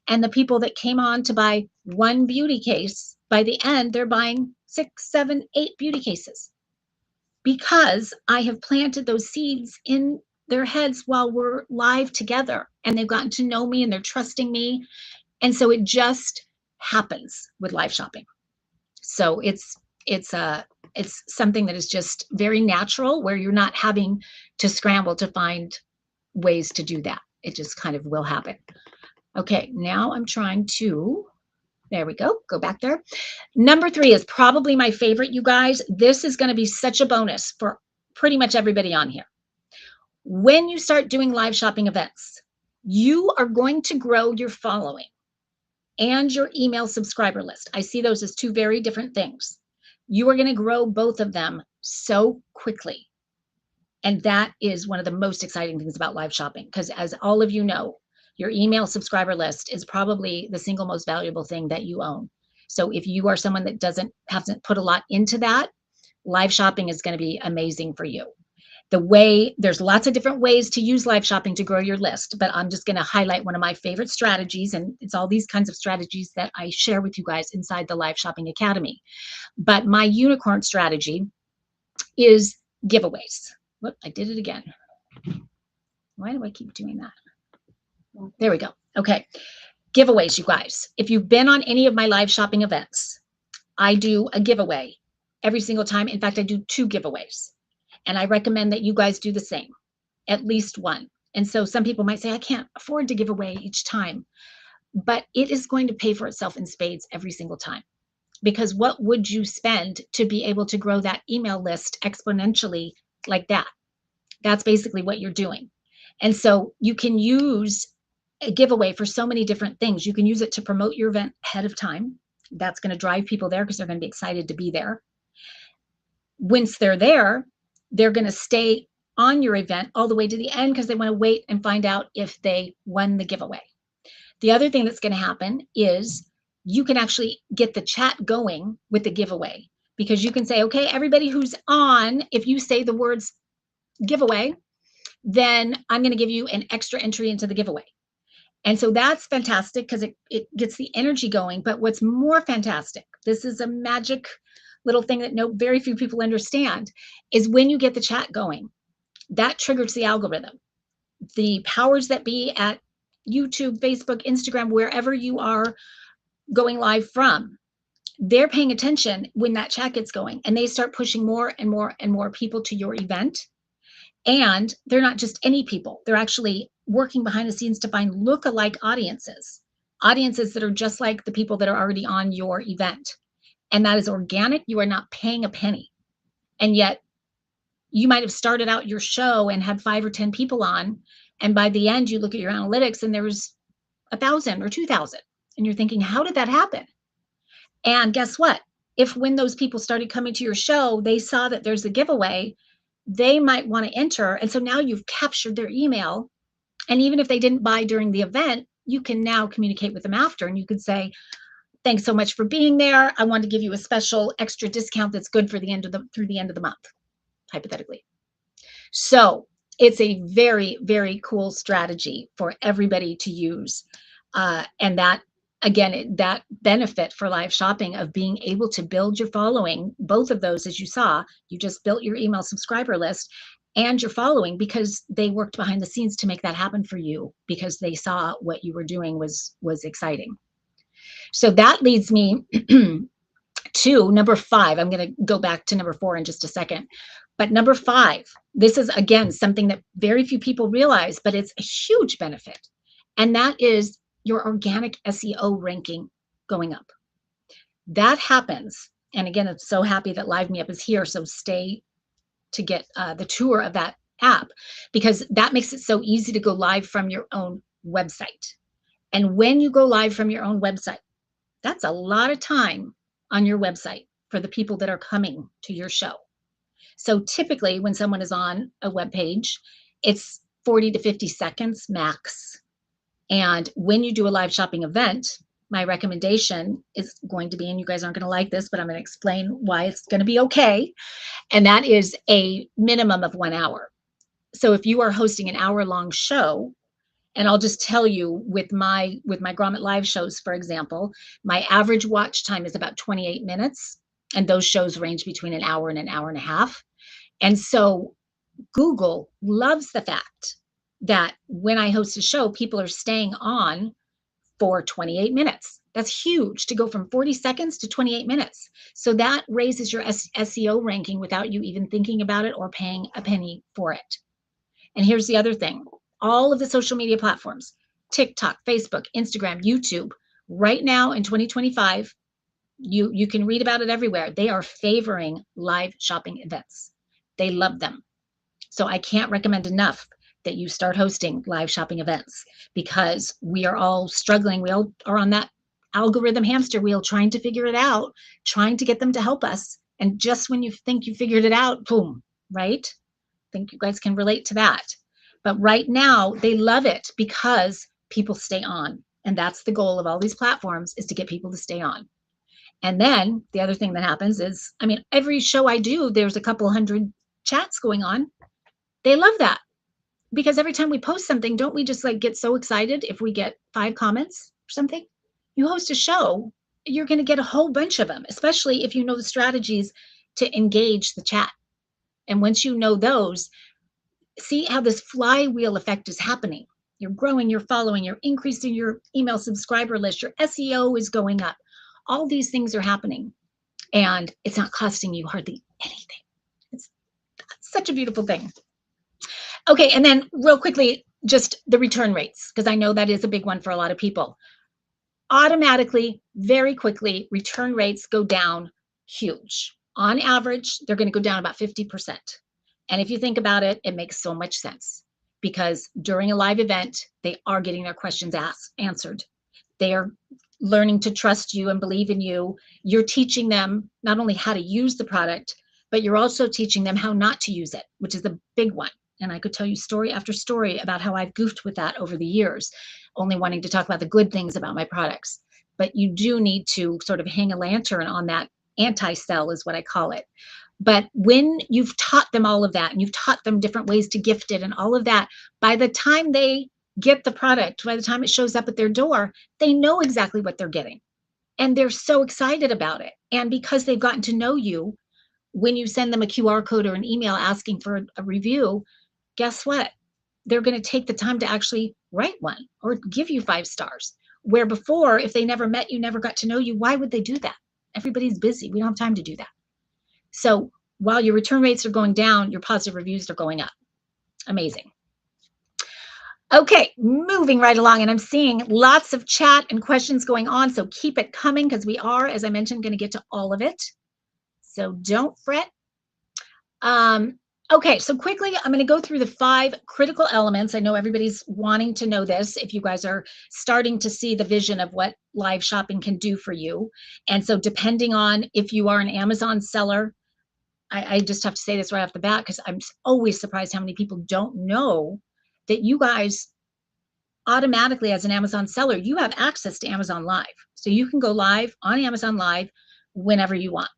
And the people that came on to buy one beauty case, by the end, they're buying 6, 7, 8 beauty cases, because I have planted those seeds in their heads while we're live together, and they've gotten to know me and they're trusting me. And so it just happens with live shopping. So it's something that is just very natural, where you're not having to scramble to find ways to do that. It just kind of will happen. Okay, now I'm trying to, there we go back there. Number 3 is probably my favorite, you guys. This is going to be such a bonus for pretty much everybody on here. When you start doing live shopping events, you are going to grow your following and your email subscriber list. I see those as 2 very different things. You are going to grow both of them so quickly. And that is one of the most exciting things about live shopping, because as all of you know, your email subscriber list is probably the single most valuable thing that you own. So if you are someone that hasn't put a lot into that, live shopping is going to be amazing for you. There's lots of different ways to use live shopping to grow your list, but I'm just going to highlight one of my favorite strategies, and it's all these kinds of strategies that I share with you guys inside the Live Shopping Academy. But my unicorn strategy is giveaways. Whoop, I did it again. Why do I keep doing that? There we go. Okay. Giveaways, you guys. If you've been on any of my live shopping events, I do a giveaway every single time. In fact, I do 2 giveaways. And I recommend that you guys do the same, at least one. And so some people might say, I can't afford to give away each time, but it is going to pay for itself in spades every single time. Because what would you spend to be able to grow that email list exponentially like that? That's basically what you're doing. And so you can use a giveaway for so many different things. You can use it to promote your event ahead of time. That's going to drive people there because they're going to be excited to be there. Once they're there, they're going to stay on your event all the way to the end because they want to wait and find out if they won the giveaway. The other thing that's going to happen is you can actually get the chat going with the giveaway, because you can say, okay, everybody who's on, if you say the words giveaway, then I'm going to give you an extra entry into the giveaway. And so that's fantastic because it gets the energy going. But what's more fantastic, this is a magic little thing that very few people understand, is when you get the chat going, that triggers the algorithm. The powers that be at YouTube, Facebook, Instagram, wherever you are going live from, they're paying attention when that chat gets going, and they start pushing more and more and more people to your event. And they're not just any people. They're actually working behind the scenes to find look-alike audiences that are just like the people that are already on your event. And that is organic. You are not paying a penny. And yet you might have started out your show and had 5 or 10 people on. And by the end, you look at your analytics and there's 1,000 or 2,000. And you're thinking, how did that happen? And guess what? If when those people started coming to your show, they saw that there's a giveaway, they might want to enter. And so now you've captured their email. And even if they didn't buy during the event, you can now communicate with them after. And you could say, thanks so much for being there. I want to give you a special extra discount that's good for through the end of the month, hypothetically. So it's a very, very cool strategy for everybody to use. And that, again, that benefit for live shopping of being able to build your following, both of those, as you saw, you just built your email subscriber list and your following because they worked behind the scenes to make that happen for you, because they saw what you were doing was exciting. So that leads me to number 5. I'm going to go back to number 4 in just a second. But number 5, this is, again, something that very few people realize, but it's a huge benefit. And that is your organic SEO ranking going up. That happens. And again, I'm so happy that Live Me Up is here. So stay to get the tour of that app, because that makes it so easy to go live from your own website. And when you go live from your own website, that's a lot of time on your website for the people that are coming to your show. So typically when someone is on a web page, it's 40 to 50 seconds max. And when you do a live shopping event, my recommendation is going to be, and you guys aren't going to like this, but I'm going to explain why it's going to be okay. And that is a minimum of 1 hour. So if you are hosting an hour-long show, and I'll just tell you with my Grommet Live shows, for example, my average watch time is about 28 minutes. And those shows range between an hour and an hour and a half. And so Google loves the fact that when I host a show, people are staying on for 28 minutes. That's huge to go from 40 seconds to 28 minutes. So that raises your SEO ranking without you even thinking about it or paying a penny for it. And here's the other thing. All of the social media platforms, TikTok, Facebook, Instagram, YouTube, right now in 2025, you can read about it everywhere. They are favoring live shopping events. They love them. So I can't recommend enough that you start hosting live shopping events, because we are all struggling. We all are on that algorithm hamster wheel trying to figure it out, trying to get them to help us. And just when you think you figured it out, boom, right? I think you guys can relate to that. But right now they love it because people stay on. And that's the goal of all these platforms, is to get people to stay on. And then the other thing that happens is, I mean, every show I do, there's a couple hundred chats going on. They love that, because every time we post something, don't we just like get so excited if we get 5 comments or something? You host a show, you're going to get a whole bunch of them, especially if you know the strategies to engage the chat. And once you know those, see how this flywheel effect is happening. You're growing, you're following, you're increasing your email subscriber list, your SEO is going up. All these things are happening, and it's not costing you hardly anything. It's such a beautiful thing. Okay, and then real quickly, just the return rates, because I know that is a big one for a lot of people. Automatically, very quickly, return rates go down huge. On average, they're going to go down about 50%. And if you think about it, it makes so much sense, because during a live event, they are getting their questions answered. They are learning to trust you and believe in you. You're teaching them not only how to use the product, but you're also teaching them how not to use it, which is a big one. And I could tell you story after story about how I've goofed with that over the years, only wanting to talk about the good things about my products. But you do need to sort of hang a lantern on that anti-sell, is what I call it. But when you've taught them all of that, and you've taught them different ways to gift it and all of that, by the time they get the product, by the time it shows up at their door, they know exactly what they're getting. And they're so excited about it. And because they've gotten to know you, when you send them a QR code or an email asking for a review, guess what? They're going to take the time to actually write one or give you 5 stars. Where before, if they never met you, never got to know you, why would they do that? Everybody's busy. We don't have time to do that. So while your return rates are going down, your positive reviews are going up. Amazing. Okay, moving right along, and I'm seeing lots of chat and questions going on, so keep it coming, because we are, as I mentioned, going to get to all of it. So don't fret. Okay, so quickly, I'm going to go through the 5 critical elements. I know everybody's wanting to know this, if you guys are starting to see the vision of what live shopping can do for you. And so depending on if you are an Amazon seller, I just have to say this right off the bat, because I'm always surprised how many people don't know that you guys automatically, as an Amazon seller, you have access to Amazon Live. So you can go live on Amazon Live whenever you want.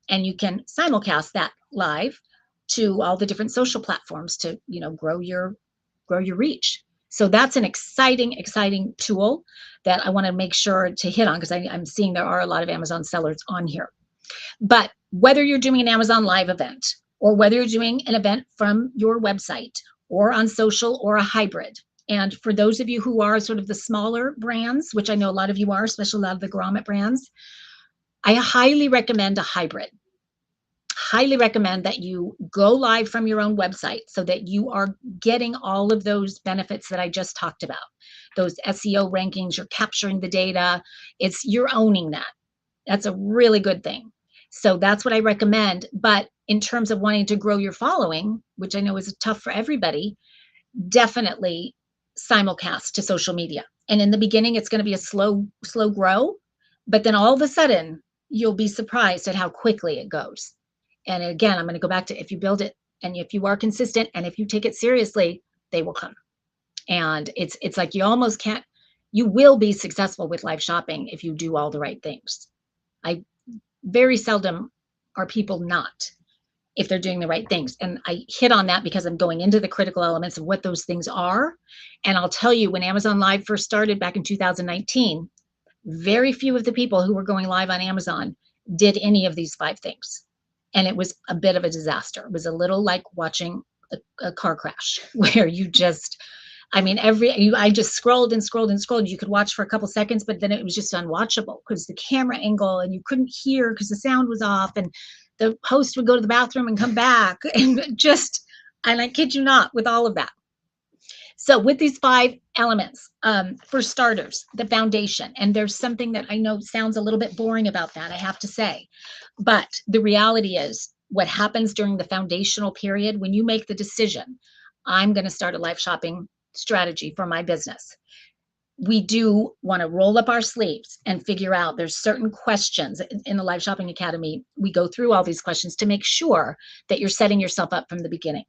And you can simulcast that live to all the different social platforms to, grow your reach. So that's an exciting tool that I want to make sure to hit on, because I'm seeing there are a lot of Amazon sellers on here. But whether you're doing an Amazon Live event, or whether you're doing an event from your website or on social, or a hybrid. And for those of you who are sort of the smaller brands, which I know a lot of you are, especially a lot of the grommet brands, I highly recommend a hybrid. Highly recommend that you go live from your own website, so that you are getting all of those benefits that I just talked about. Those SEO rankings, you're capturing the data, you're owning that. That's a really good thing. So that's what I recommend. But in terms of wanting to grow your following, which I know is tough for everybody, definitely simulcast to social media. And in the beginning, it's going to be a slow grow, but then all of a sudden, you'll be surprised at how quickly it goes. And again, I'm going to go back to, if you build it, and if you are consistent, and if you take it seriously, they will come. And it's like you will be successful with live shopping if you do all the right things. Very seldom are people not, if they're doing the right things. And I hit on that because I'm going into the critical elements of what those things are. And I'll tell you, when Amazon Live first started back in 2019, very few of the people who were going live on Amazon did any of these 5 things. And it was a bit of a disaster. It was a little like watching a car crash, where you just, I just scrolled and scrolled and scrolled. You could watch for a couple seconds, but then it was just unwatchable, because the camera angle, and you couldn't hear because the sound was off, and the host would go to the bathroom and come back, and I kid you not, with all of that. So with these 5 elements, for starters, the foundation, and there's something that I know sounds a little bit boring about that, I have to say, but the reality is, what happens during the foundational period, when you make the decision, I'm going to start a live shopping strategy for my business, we do want to roll up our sleeves and figure out, there's certain questions in the Live Shopping Academy. We go through all these questions to make sure that you're setting yourself up from the beginning,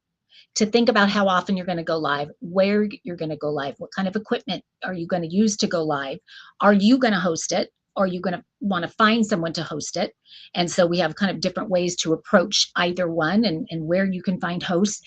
to think about how often you're going to go live, where you're going to go live, what kind of equipment are you going to use to go live, are you going to host it, or are you going to want to find someone to host it? And so we have kind of different ways to approach either one, and where you can find hosts.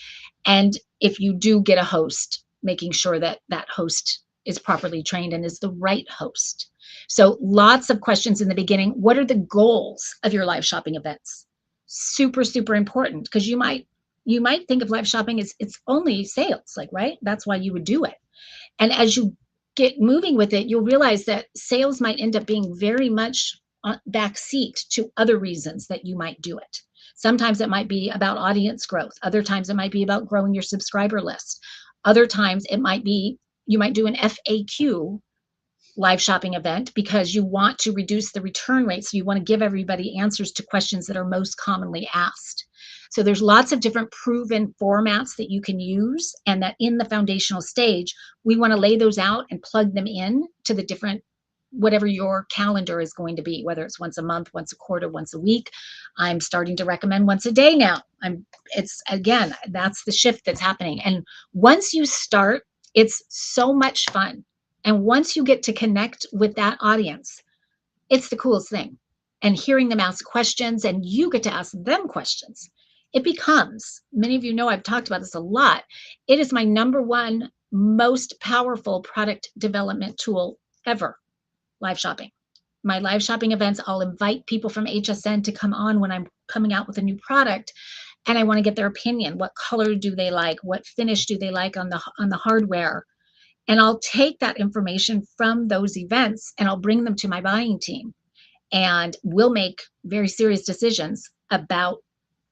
And if you do get a host, making sure that that host is properly trained and is the right host. So lots of questions in the beginning. What are the goals of your live shopping events? Super, super important, because you might You might think of live shopping as it's only sales, like, right? That's why you would do it. And as you get moving with it, you'll realize that sales might end up being very much backseat to other reasons that you might do it. Sometimes it might be about audience growth. Other times it might be about growing your subscriber list. Other times it might be you might do an FAQ live shopping event because you want to reduce the return rate. So you want to give everybody answers to questions that are most commonly asked. So there's lots of different proven formats that you can use, and that in the foundational stage, we want to lay those out and plug them in to the different, whatever your calendar is going to be, whether it's once a month, once a quarter, once a week. I'm starting to recommend once a day now. It's again, that's the shift that's happening. And once you start, it's so much fun. And once you get to connect with that audience, it's the coolest thing. And hearing them ask questions and you get to ask them questions, it becomes, many of you know I've talked about this a lot, it is my number one most powerful product development tool ever, live shopping. My live shopping events, I'll invite people from HSN to come on when I'm coming out with a new product, and I want to get their opinion. What color do they like? What finish do they like on the hardware? And I'll take that information from those events and I'll bring them to my buying team. And we'll make very serious decisions about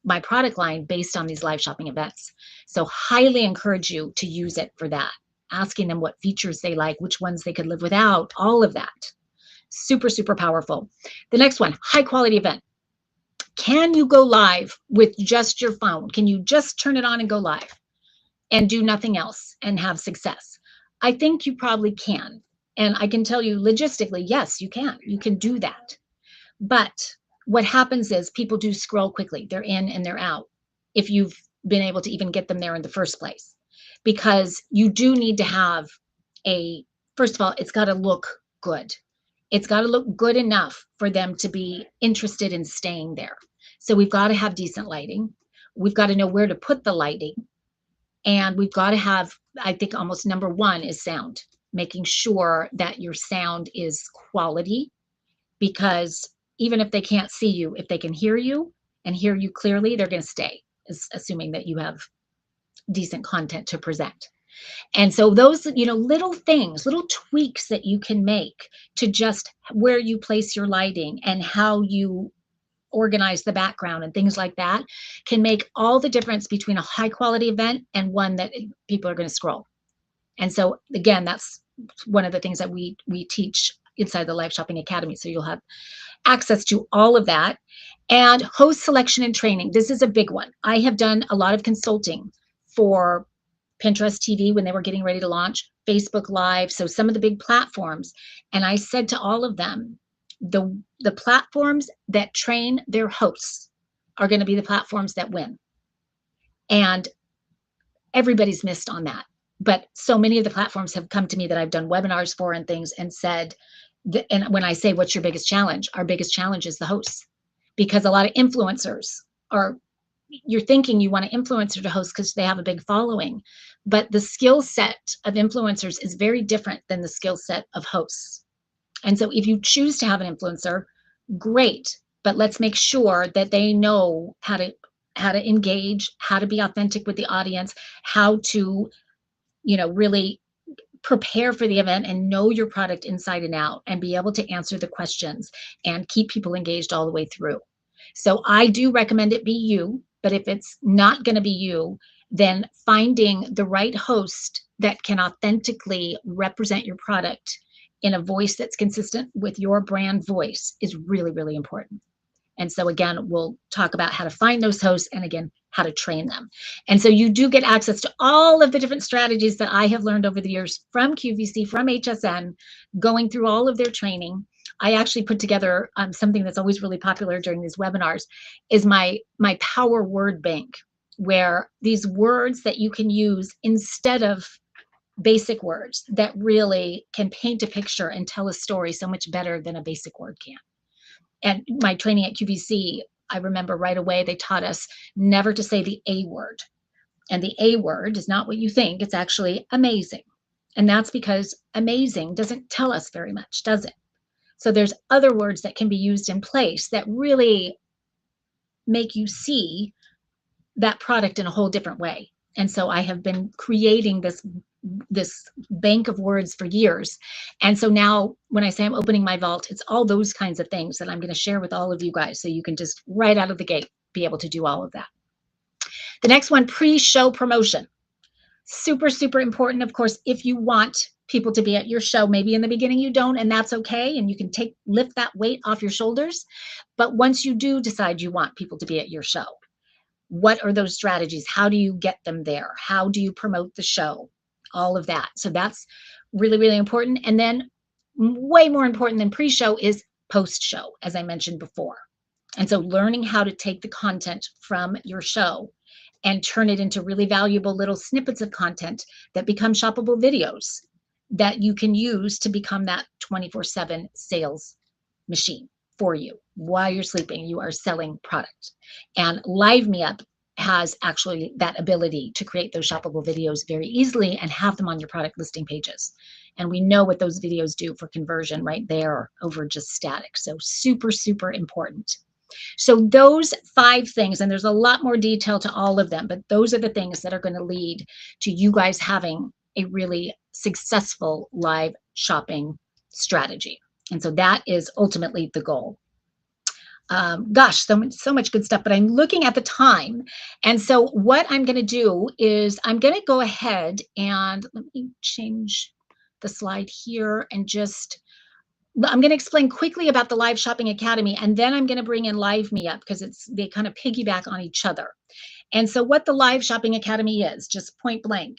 my product line based on these live shopping events. So highly encourage you to use it for that. Asking them what features they like, which ones they could live without, all of that. Super, super powerful. The next one, high quality event. Can you go live with just your phone? Can you just turn it on and go live and do nothing else and have success? I think you probably can. And I can tell you logistically, yes, you can. You can do that. But what happens is people do scroll quickly. They're in and they're out if you've been able to even get them there in the first place. Because you do need to have first of all, it's got to look good. It's got to look good enough for them to be interested in staying there. So we've got to have decent lighting. We've got to know where to put the lighting. And we've got to have, I think almost number one is sound, making sure that your sound is quality, because even if they can't see you, if they can hear you and hear you clearly, they're going to stay, assuming that you have decent content to present. And so those, little things, little tweaks that you can make to just where you place your lighting and how you organize the background and things like that can make all the difference between a high quality event and one that people are going to scroll. And so again, that's one of the things that we teach inside the Live Shopping Academy. So you'll have access to all of that. And host selection and training. This is a big one. I have done a lot of consulting for Pinterest TV when they were getting ready to launch, Facebook Live, so some of the big platforms. And I said to all of them, the platforms that train their hosts are going to be the platforms that win. And everybody's missed on that. But so many of the platforms have come to me that I've done webinars for and things and said, and when I say, what's your biggest challenge? Our biggest challenge is the hosts, because a lot of influencers you're thinking you want an influencer to host because they have a big following, but the skill set of influencers is very different than the skill set of hosts. And so if you choose to have an influencer, great, but let's make sure that they know how to engage, how to be authentic with the audience, how to, really prepare for the event and know your product inside and out and be able to answer the questions and keep people engaged all the way through. So I do recommend it be you, but if it's not going to be you, then finding the right host that can authentically represent your product in a voice that's consistent with your brand voice is really, really important. And so again, we'll talk about how to find those hosts and again, how to train them. And so you do get access to all of the different strategies that I have learned over the years from QVC, from HSN, going through all of their training. I actually put together something that's always really popular during these webinars is my power word bank, where these words that you can use instead of basic words that really can paint a picture and tell a story so much better than a basic word can. And my training at QVC, I remember right away, they taught us never to say the A word. And the A word is not what you think. It's actually amazing. And that's because amazing doesn't tell us very much, does it? So there's other words that can be used in place that really make you see that product in a whole different way. And so I have been creating this bank of words for years. And so now when I say I'm opening my vault, it's all those kinds of things that I'm going to share with all of you guys. So you can just right out of the gate be able to do all of that. The next one, pre-show promotion. Super, super important. Of course, if you want people to be at your show, maybe in the beginning you don't, and that's okay. And you can lift that weight off your shoulders. But once you do decide you want people to be at your show, what are those strategies? How do you get them there? How do you promote the show? All of that. So that's really, really important. And then way more important than pre-show is post-show, as I mentioned before. And so learning how to take the content from your show and turn it into really valuable little snippets of content that become shoppable videos that you can use to become that 24/7 sales machine for you. While you're sleeping, you are selling product. And Live Me Up has actually that ability to create those shoppable videos very easily and have them on your product listing pages. And we know what those videos do for conversion right there over just static. So super, super important. So those 5 things, and there's a lot more detail to all of them, but those are the things that are going to lead to you guys having a really successful live shopping strategy. And so that is ultimately the goal. Gosh, so much good stuff, but I'm looking at the time. And so what I'm going to do is I'm going to go ahead and let me change the slide here and just I'm going to explain quickly about the Live Shopping Academy, and then I'm going to bring in Live Me Up because they kind of piggyback on each other. And so what the Live Shopping Academy is, just point blank,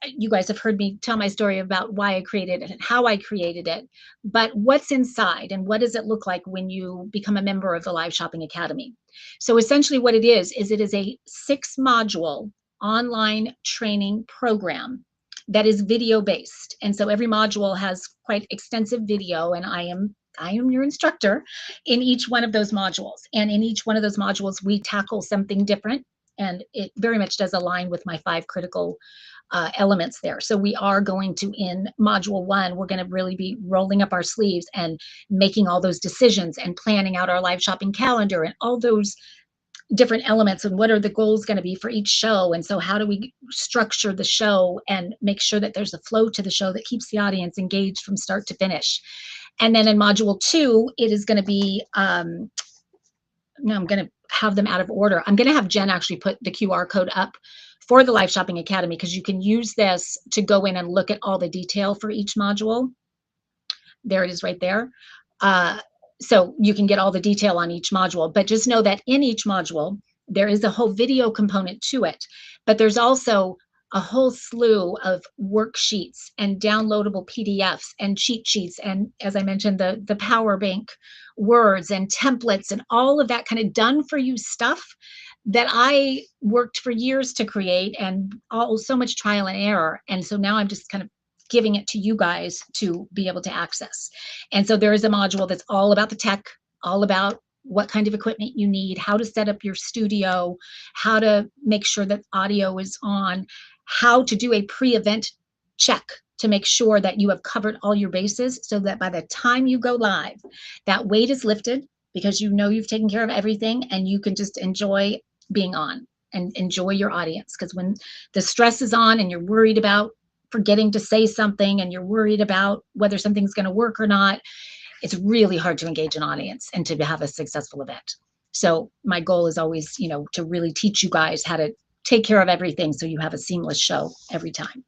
you guys have heard me tell my story about why I created it and how I created it, but what's inside and what does it look like when you become a member of the Live Shopping Academy? So essentially what it is it is a 6-module online training program that is video based. And so every module has quite extensive video, and I am your instructor in each one of those modules. And in each one of those modules, we tackle something different. And it very much does align with my 5 critical elements there. So we are going to, in module 1, we're going to really be rolling up our sleeves and making all those decisions and planning out our live shopping calendar and all those different elements and what are the goals going to be for each show. And so how do we structure the show and make sure that there's a flow to the show that keeps the audience engaged from start to finish. And then in module 2, it is going to be, no, I'm going to have them out of order. I'm going to have Jen actually put the QR code up for the Live Shopping Academy because you can use this to go in and look at all the detail for each module. There it is right there. So you can get all the detail on each module, but just know that in each module, there is a whole video component to it, but there's also a whole slew of worksheets and downloadable PDFs and cheat sheets. And as I mentioned, the power bank words and templates and all of that kind of done for you stuff that I worked for years to create and so much trial and error. And so now I'm just kind of giving it to you guys to be able to access. And so there is a module that's all about the tech, all about what kind of equipment you need, how to set up your studio, how to make sure that audio is on, how to do a pre-event check to make sure that you have covered all your bases so that by the time you go live, that weight is lifted because you know you've taken care of everything and you can just enjoy being on and enjoy your audience. Because when the stress is on and you're worried about forgetting to say something and you're worried about whether something's going to work or not, it's really hard to engage an audience and to have a successful event. So my goal is always, to really teach you guys how to take care of everything so you have a seamless show every time.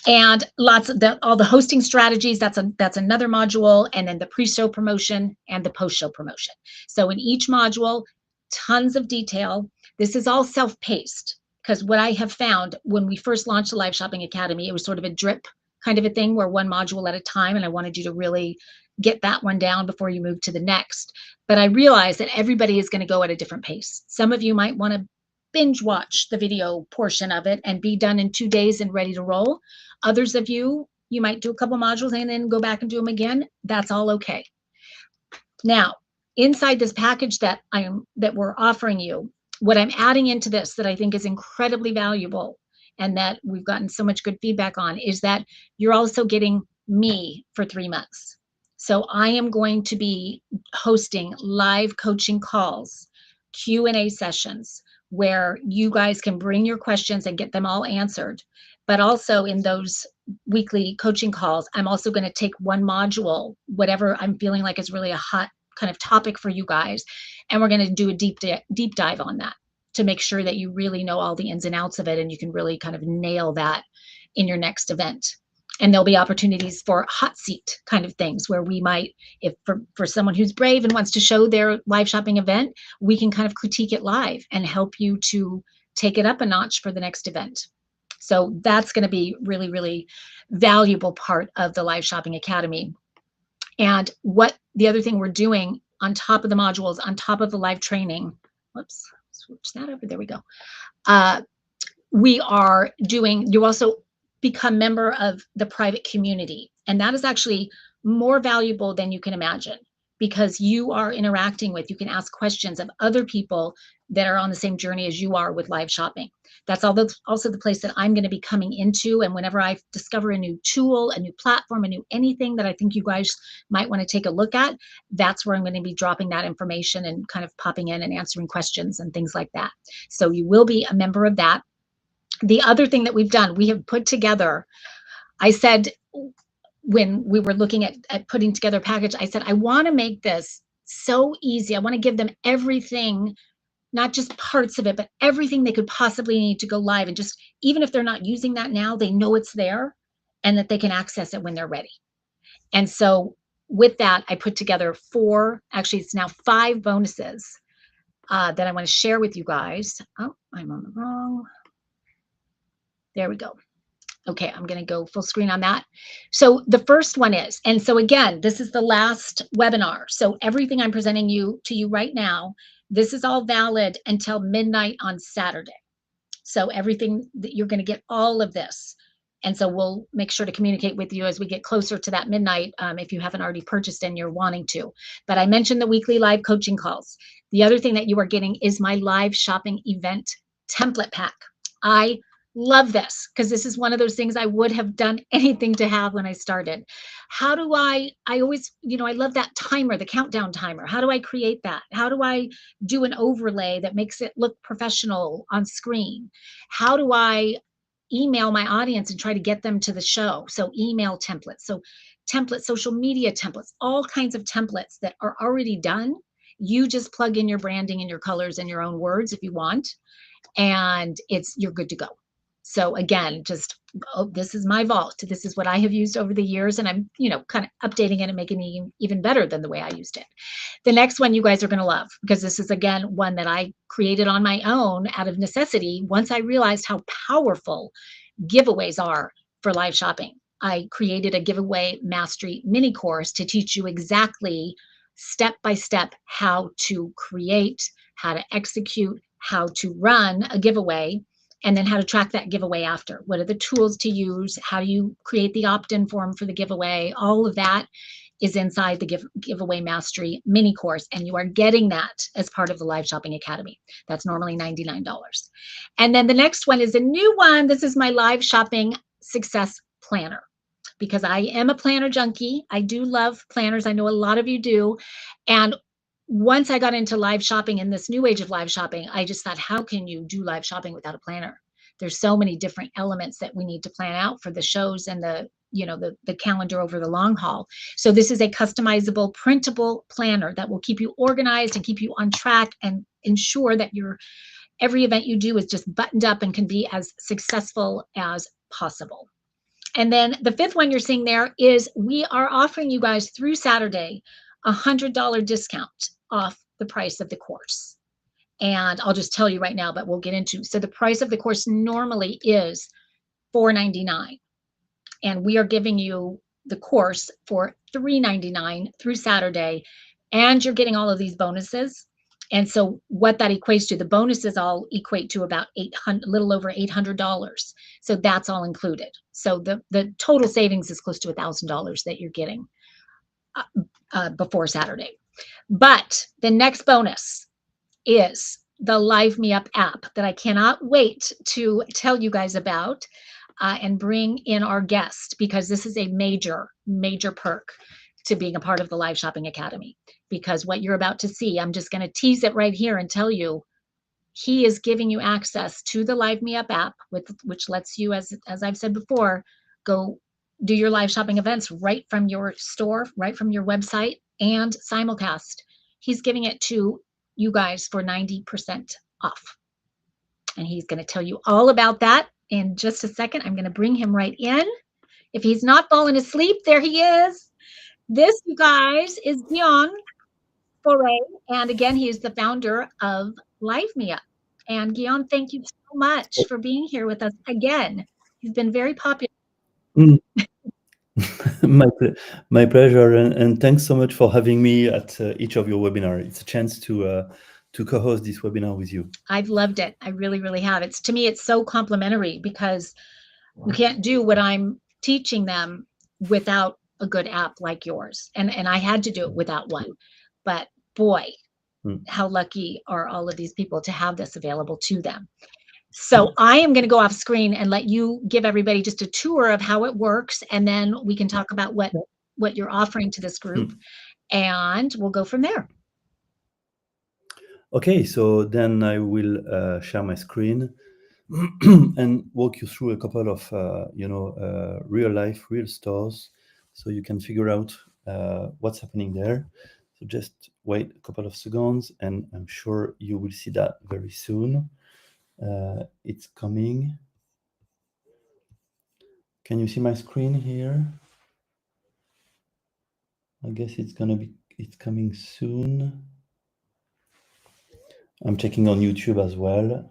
And all the hosting strategies, that's another module, and then the pre-show promotion and the post-show promotion. So in each module, tons of detail. This is all self-paced because what I have found when we first launched the Live Shopping Academy, it was sort of a drip kind of a thing where one module at a time, and I wanted you to really get that one down before you move to the next. But I realized that everybody is going to go at a different pace. Some of you might want to binge watch the video portion of it and be done in 2 days and ready to roll. Others of you might do a couple modules and then go back and do them again. That's all okay. Now, inside this package that we're offering you, what I'm adding into this that I think is incredibly valuable and that we've gotten so much good feedback on is that you're also getting me for 3 months. So I am going to be hosting live coaching calls, Q&A sessions, where you guys can bring your questions and get them all answered. But also in those weekly coaching calls, I'm also going to take one module, whatever I'm feeling like is really a hot kind of topic for you guys, and we're going to do a deep dive on that to make sure that you really know all the ins and outs of it, and you can really kind of nail that in your next event. And there'll be opportunities for hot seat kind of things where we might, if for someone who's brave and wants to show their live shopping event, we can kind of critique it live and help you to take it up a notch for the next event. So that's going to be really, really valuable part of the Live Shopping Academy. And what the other thing we're doing on top of the modules, on top of the live training, whoops, switch that over, there we go. We are doing, you also become member of the private community. And that is actually more valuable than you can imagine, because you are interacting with, you can ask questions of other people that are on the same journey as you are with live shopping. That's also the place that I'm going to be coming into. And whenever I discover a new tool, a new platform, a new anything that I think you guys might want to take a look at, that's where I'm going to be dropping that information and kind of popping in and answering questions and things like that. So you will be a member of that. The other thing that we've done, we have put together, I said, when we were looking at putting together a package, I said, I want to make this so easy. I want to give them everything, not just parts of it, but everything they could possibly need to go live. And just, even if they're not using that now, they know it's there and that they can access it when they're ready. And so with that, I put together actually it's now 5 bonuses that I want to share with you guys. Oh, I'm on the wrong. There we go. Okay, I'm going to go full screen on that. So the first one is, and so again, this is the last webinar. So everything I'm presenting to you right now, this is all valid until midnight on Saturday. So everything that you're going to get, all of this. And so we'll make sure to communicate with you as we get closer to that midnight, if you haven't already purchased and you're wanting to. But I mentioned the weekly live coaching calls. The other thing that you are getting is my live shopping event template pack. I love this because this is one of those things I would have done anything to have when I started. How do I always, I love that timer, the countdown timer. How do I create that? How do I do an overlay that makes it look professional on screen? How do I email my audience and try to get them to the show? So email templates, social media templates, all kinds of templates that are already done. You just plug in your branding and your colors and your own words if you want, and you're good to go. So again, this is my vault. This is what I have used over the years, and I'm, kind of updating it and making it even better than the way I used it. The next one you guys are going to love, because this is, again, one that I created on my own out of necessity. Once I realized how powerful giveaways are for live shopping, I created a giveaway mastery mini course to teach you exactly step by step how to create, how to execute, how to run a giveaway, and then how to track that giveaway after. What are the tools to use? How do you create the opt-in form for the giveaway? All of that is inside the giveaway mastery mini course, and you are getting that as part of the Live Shopping Academy. That's normally $99. And then the next one is a new one. This is my Live Shopping Success Planner, because I am a planner junkie. I do love planners. I know a lot of you do. And once I got into live shopping in this new age of live shopping, I just thought, how can you do live shopping without a planner? There's so many different elements that we need to plan out for the shows and the calendar over the long haul. So this is a customizable, printable planner that will keep you organized and keep you on track and ensure that every event you do is just buttoned up and can be as successful as possible. And then the 5th one you're seeing there is we are offering you guys through Saturday $100 discount off the price of the course. And I'll just tell you right now, but we'll get into. So the price of the course normally is $4.99. And we are giving you the course for $3.99 through Saturday. And you're getting all of these bonuses. And so what that equates to, the bonuses all equate to about a little over $800. So that's all included. So the total savings is close to $1,000 that you're getting before Saturday. But the next bonus is the Live Me Up app that I cannot wait to tell you guys about and bring in our guest, because this is a major, major perk to being a part of the Live Shopping Academy. Because what you're about to see, I'm just going to tease it right here and tell you, he is giving you access to the Live Me Up app, which lets you, as I've said before, go do your live shopping events right from your store, right from your website, and simulcast. He's giving it to you guys for 90% off. And he's going to tell you all about that in just a second. I'm going to bring him right in. If he's not fallen asleep, there he is. This, you guys, is Dion Foray. And again, he is the founder of Live Me Up. And Guillaume, thank you so much for being here with us again. You've been very popular. Mm. My pleasure, and thanks so much for having me at each of your webinars. It's a chance to co-host this webinar with you. I've loved it. I really, really have. To me, it's so complimentary because you can't do what I'm teaching them without a good app like yours. And I had to do it without one. But boy, how lucky are all of these people to have this available to them. So I am going to go off screen and let you give everybody just a tour of how it works. And then we can talk about what you're offering to this group. And we'll go from there. Okay, so then I will share my screen and walk you through a couple of real life, real stores, so you can figure out what's happening there. So just wait a couple of seconds, and I'm sure you will see that very soon. It's coming. Can you see my screen here? I guess it's coming soon. I'm checking on YouTube as well.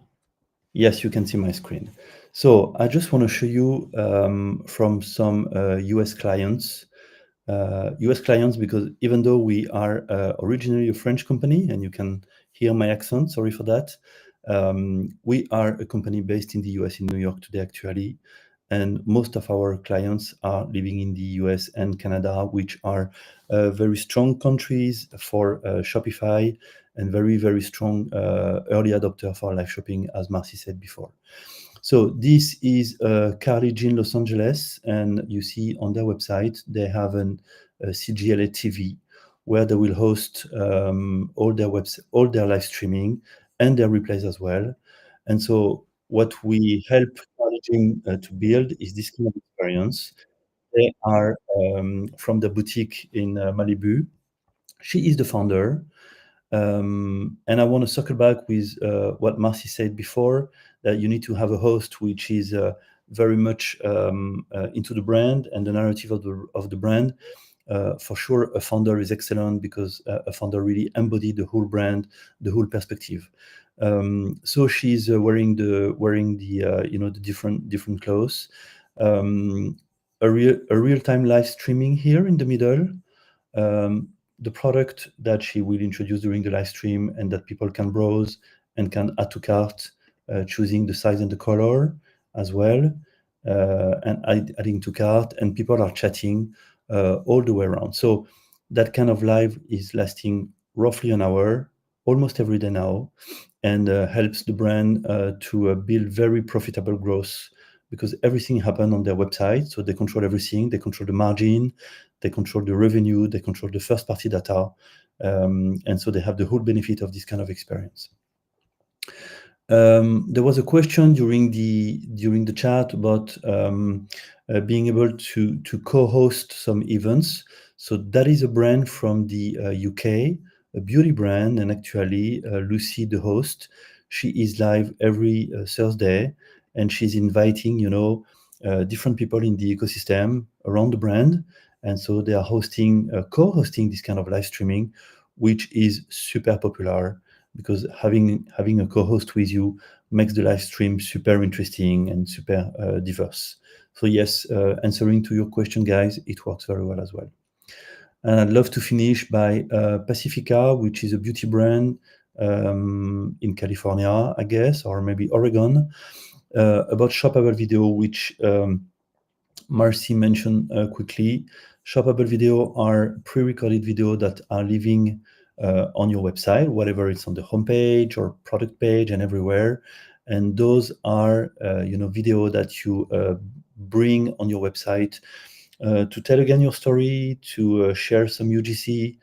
Yes, you can see my screen. So I just want to show you from some US clients. Because even though we are originally a French company, and you can hear my accent, sorry for that, we are a company based in the US, in New York today, actually. And most of our clients are living in the US and Canada, which are very strong countries for Shopify, and very, very strong early adopter for live shopping, as Marcy said before. So this is Carly Jean Los Angeles, and you see on their website they have a CGLA TV where they will host all their live streaming and their replays as well. And so what we help Carly Jean to build is this kind of experience. They are from the boutique in Malibu. She is the founder. And I want to circle back with what Marcy said before, that you need to have a host which is very much into the brand and the narrative of the brand. For sure, a founder is excellent because a founder really embodied the whole brand, the whole perspective. So she's wearing the different clothes. A real-time live streaming here in the middle. The product that she will introduce during the live stream, and that people can browse and can add to cart, choosing the size and the color as well, and adding to cart, and people are chatting all the way around. So that kind of live is lasting roughly an hour, almost every day now, and helps the brand to build very profitable growth, because everything happens on their website. So they control everything. They control the margin, they control the revenue, they control the first party data. And so they have the whole benefit of this kind of experience. There was a question during the chat about being able to co-host some events. So that is a brand from the UK, a beauty brand, and actually Lucy, the host, she is live every Thursday, and she's inviting different people in the ecosystem around the brand, and so they are co-hosting this kind of live streaming, which is super popular, because having a co-host with you makes the live stream super interesting and super diverse. So yes, answering to your question, guys, it works very well as well. And I'd love to finish by Pacifica, which is a beauty brand in California, I guess, or maybe Oregon, about shoppable video, which Marcy mentioned quickly. Shoppable video are pre-recorded video that are living on your website, whatever it's on the homepage or product page and everywhere. And those are video that you bring on your website to tell again your story, to share some UGC,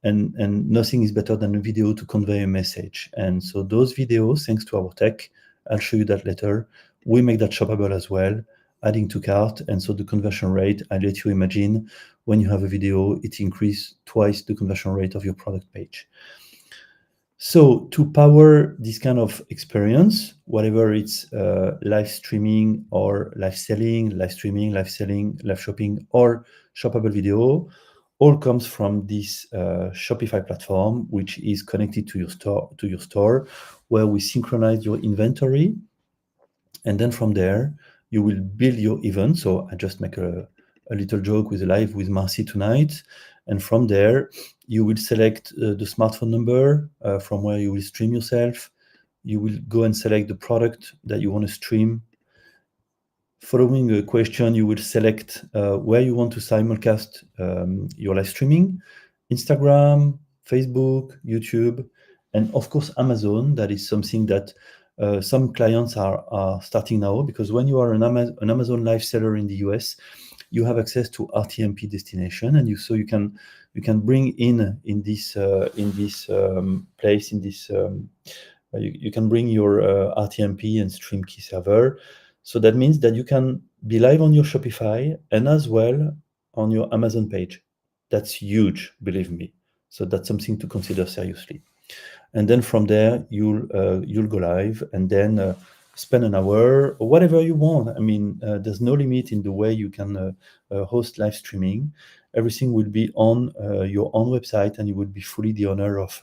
and nothing is better than a video to convey a message. And so those videos, thanks to our tech, I'll show you that later, we make that shoppable as well, adding to cart. And so the conversion rate, I let you imagine, when you have a video, it increases twice the conversion rate of your product page. So to power this kind of experience, whatever it's live streaming or live selling, live streaming, live selling, live shopping, or shoppable video, all comes from this Shopify platform, which is connected to your store, where we synchronize your inventory, and then from there you will build your event. So I just make a little joke with a live with Marcy tonight, and from there you will select the smartphone number from where you will stream yourself. You will go and select the product that you want to stream. Following a question, you will select where you want to simulcast your live streaming: Instagram, Facebook, YouTube, and of course Amazon. That is something that some clients are starting now, because when you are an Amazon live seller in the US, you have access to RTMP destination, and you can bring in this place in this. You can bring your RTMP and stream key server. So that means that you can be live on your Shopify and as well on your Amazon page. That's huge, believe me. So that's something to consider seriously. And then from there, you'll go live, and then spend an hour or whatever you want. I mean, there's no limit in the way you can host live streaming. Everything will be on your own website, and you will be fully the owner of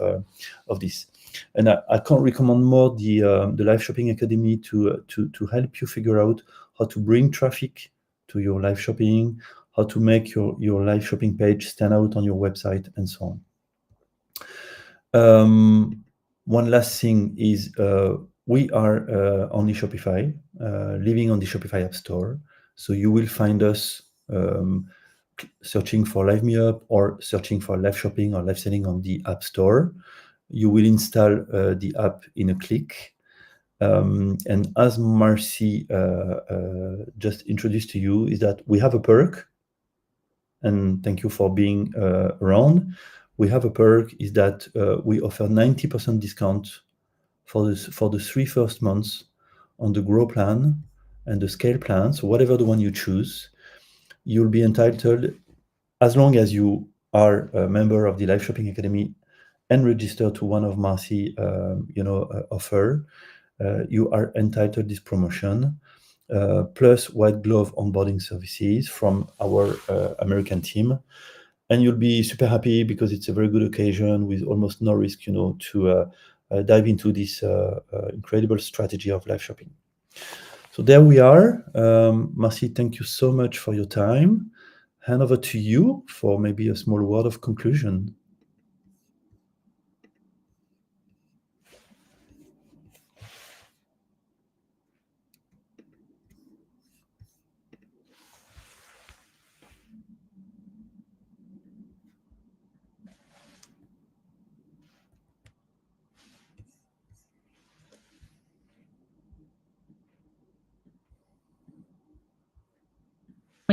this. And I can't recommend more the Live Shopping Academy to help you figure out how to bring traffic to your live shopping, how to make your live shopping page stand out on your website, and so on. One last thing is we are on the Shopify, living on the Shopify App Store. So you will find us searching for Live Me Up or searching for live shopping or live selling on the App Store. You will install the app in a click. And as Marcy just introduced to you, is that we have a perk, and thank you for being around. We have a perk is that we offer 90% discount for the 3 first months on the Grow plan and the Scale plan. So whatever the one you choose, you'll be entitled, as long as you are a member of the Live Shopping Academy and register to one of Marcy offer, you are entitled this promotion, plus white glove onboarding services from our American team. And you'll be super happy because it's a very good occasion with almost no risk, to dive into this incredible strategy of live shopping. So there we are. Marcy, thank you so much for your time. Hand over to you for maybe a small word of conclusion.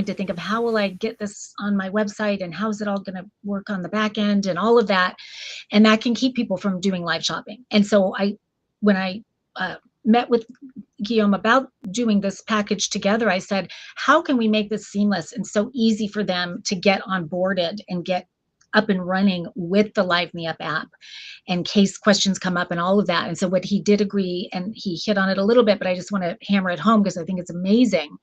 To think of how will I get this on my website, and how is it all going to work on the back end, and all of that, and that can keep people from doing live shopping. And so when I met with Guillaume about doing this package together, I said, how can we make this seamless and so easy for them to get onboarded and get up and running with the Live Me Up app, in case questions come up and all of that. And so what he did agree, and he hit on it a little bit, but I just want to hammer it home because I think it's amazing,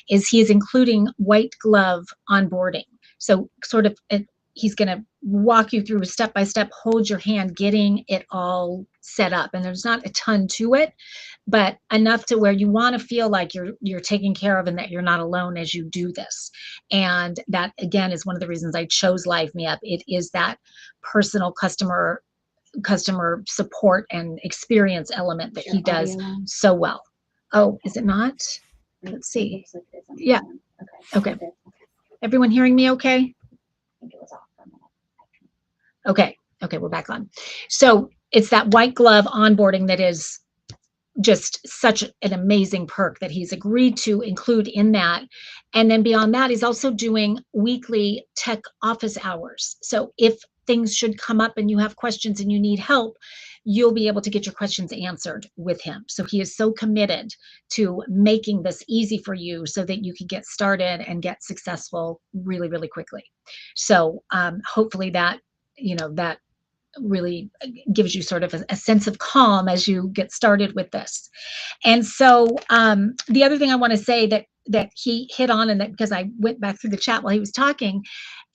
is he is including white glove onboarding. So sort of he's going to walk you through step by step, hold your hand, getting it all set up. And there's not a ton to it, but enough to where you want to feel like you're taken care of and that you're not alone as you do this. And that, again, is one of the reasons I chose Live Me Up. It is that personal customer support and experience element that he does so well. Oh, is it not? Let's see. Yeah. Okay. Everyone hearing me okay? I think it was off for a minute. Okay, we're back on. So it's that white glove onboarding that is just such an amazing perk that he's agreed to include in that. And then beyond that, he's also doing weekly tech office hours. So if things should come up and you have questions and you need help, you'll be able to get your questions answered with him. So he is so committed to making this easy for you so that you can get started and get successful really, really quickly. So hopefully that, that really gives you sort of a sense of calm as you get started with this. And so the other thing I want to say that he hit on, and that because I went back through the chat while he was talking,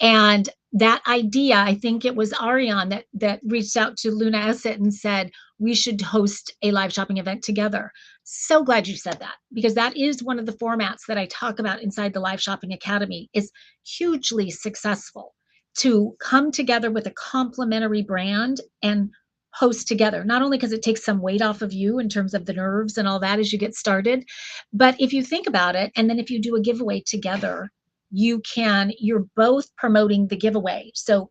and that idea, I think it was Ariane that reached out to Luna Essett and said, we should host a live shopping event together. So glad you said that, because that is one of the formats that I talk about inside the Live Shopping Academy. Is hugely successful to come together with a complementary brand and host together, not only because it takes some weight off of you in terms of the nerves and all that as you get started, but if you think about it, and then if you do a giveaway together, you're both promoting the giveaway. So